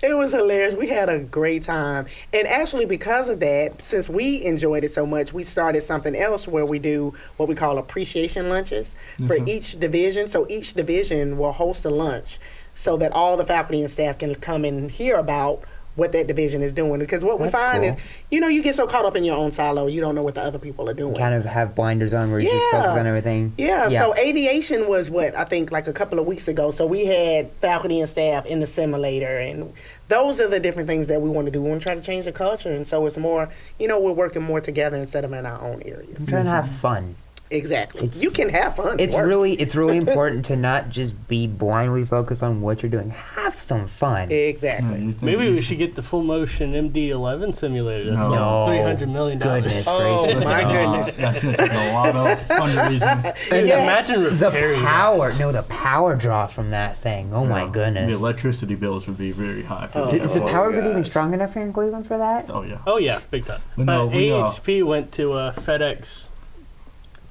[SPEAKER 4] It was hilarious. We had a great time. And actually, because of that, since we enjoyed it so much, we started something else where we do what we call appreciation lunches for each division. So each division will host a lunch so that all the faculty and staff can come and hear about what that division is doing. Because what we
[SPEAKER 2] That's
[SPEAKER 4] find
[SPEAKER 2] cool.
[SPEAKER 4] is, you get so caught up in your own silo, you don't know what the other people are doing.
[SPEAKER 2] Kind of have blinders on where you just focus on everything.
[SPEAKER 4] Yeah, so aviation was I think like a couple of weeks ago. So we had faculty and staff in the simulator, and those are the different things that we want to do. We want to try to change the culture, and so it's more, we're working more together instead of in our own
[SPEAKER 2] I'm
[SPEAKER 4] areas.
[SPEAKER 2] trying to have fun.
[SPEAKER 4] Exactly. You can have fun.
[SPEAKER 2] It's
[SPEAKER 4] at work.
[SPEAKER 2] really important to not just be blindly focused on what you're doing. Have some fun.
[SPEAKER 4] Exactly.
[SPEAKER 3] Maybe we should get the full motion MD-11 simulator. That's
[SPEAKER 1] No.
[SPEAKER 3] like $300 million.
[SPEAKER 2] Goodness
[SPEAKER 4] Oh,
[SPEAKER 2] gracious.
[SPEAKER 4] my goodness.
[SPEAKER 1] That seems like a lot of fundraising.
[SPEAKER 2] And
[SPEAKER 4] Yes.
[SPEAKER 3] Imagine
[SPEAKER 2] the
[SPEAKER 3] repairing
[SPEAKER 2] power,
[SPEAKER 3] that.
[SPEAKER 2] no, the power draw from that thing. Oh my
[SPEAKER 1] The
[SPEAKER 2] goodness.
[SPEAKER 1] electricity bills would be very high for
[SPEAKER 4] Oh.
[SPEAKER 1] that.
[SPEAKER 2] Is the power grid even
[SPEAKER 4] gosh.
[SPEAKER 2] strong enough here in Cleveland for that?
[SPEAKER 1] Oh, yeah.
[SPEAKER 3] Oh, yeah, big time.
[SPEAKER 1] But no, we,
[SPEAKER 3] AHP went to FedEx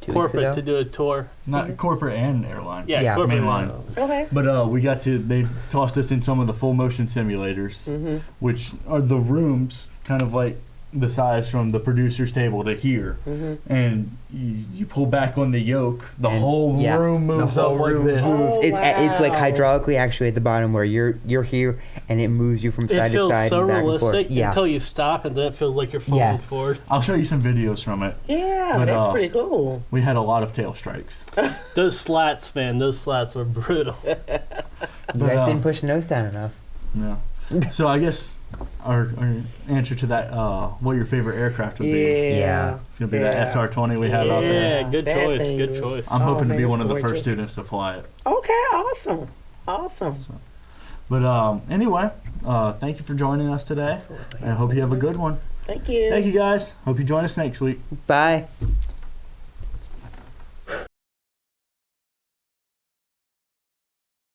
[SPEAKER 2] 2 weeks
[SPEAKER 3] corporate
[SPEAKER 2] ago?
[SPEAKER 3] to do a tour.
[SPEAKER 1] Not corporate and airline.
[SPEAKER 3] Yeah,
[SPEAKER 2] Yeah.
[SPEAKER 3] corporate.
[SPEAKER 1] Mainline.
[SPEAKER 4] Okay.
[SPEAKER 1] But they tossed us in some of the full motion simulators,
[SPEAKER 4] Mm-hmm.
[SPEAKER 1] which are the rooms kind of like the size from the producer's table to here.
[SPEAKER 4] Mm-hmm.
[SPEAKER 1] And you pull back on the yoke, the
[SPEAKER 2] And-
[SPEAKER 1] whole
[SPEAKER 2] yeah,
[SPEAKER 1] room
[SPEAKER 2] the
[SPEAKER 1] moves
[SPEAKER 2] whole
[SPEAKER 1] up like
[SPEAKER 2] room
[SPEAKER 1] this.
[SPEAKER 4] moves.
[SPEAKER 2] It's like
[SPEAKER 4] wow.
[SPEAKER 2] hydraulically actuated at the bottom where you're here and it moves you from
[SPEAKER 3] It
[SPEAKER 2] side to
[SPEAKER 3] feels
[SPEAKER 2] side
[SPEAKER 3] so
[SPEAKER 2] and back and forth.
[SPEAKER 3] realistic
[SPEAKER 2] Yeah.
[SPEAKER 3] until you stop, and then it feels like you're falling
[SPEAKER 2] Yeah.
[SPEAKER 3] forward.
[SPEAKER 1] I'll show you some videos from it.
[SPEAKER 4] Yeah,
[SPEAKER 1] But,
[SPEAKER 4] that's pretty cool.
[SPEAKER 1] We had a lot of tail strikes.
[SPEAKER 3] Those slats, man, those slats were brutal.
[SPEAKER 2] You
[SPEAKER 1] But,
[SPEAKER 2] guys didn't push the nose down enough.
[SPEAKER 1] Yeah. So I guess our answer to that, what your favorite aircraft would be.
[SPEAKER 4] Yeah.
[SPEAKER 1] It's gonna be that SR20 we have out there.
[SPEAKER 3] Yeah, good
[SPEAKER 4] that
[SPEAKER 3] choice,
[SPEAKER 4] thing
[SPEAKER 3] good
[SPEAKER 4] is-
[SPEAKER 3] choice.
[SPEAKER 1] I'm hoping to
[SPEAKER 4] man,
[SPEAKER 1] be
[SPEAKER 4] it's
[SPEAKER 1] one of the first
[SPEAKER 4] gorgeous.
[SPEAKER 1] students to fly it.
[SPEAKER 4] Okay, awesome. Awesome.
[SPEAKER 1] But anyway, thank you for joining us today.
[SPEAKER 4] Absolutely.
[SPEAKER 1] And I hope you have a good one.
[SPEAKER 4] Thank you.
[SPEAKER 1] Thank you guys. Hope you join us next week.
[SPEAKER 2] Bye.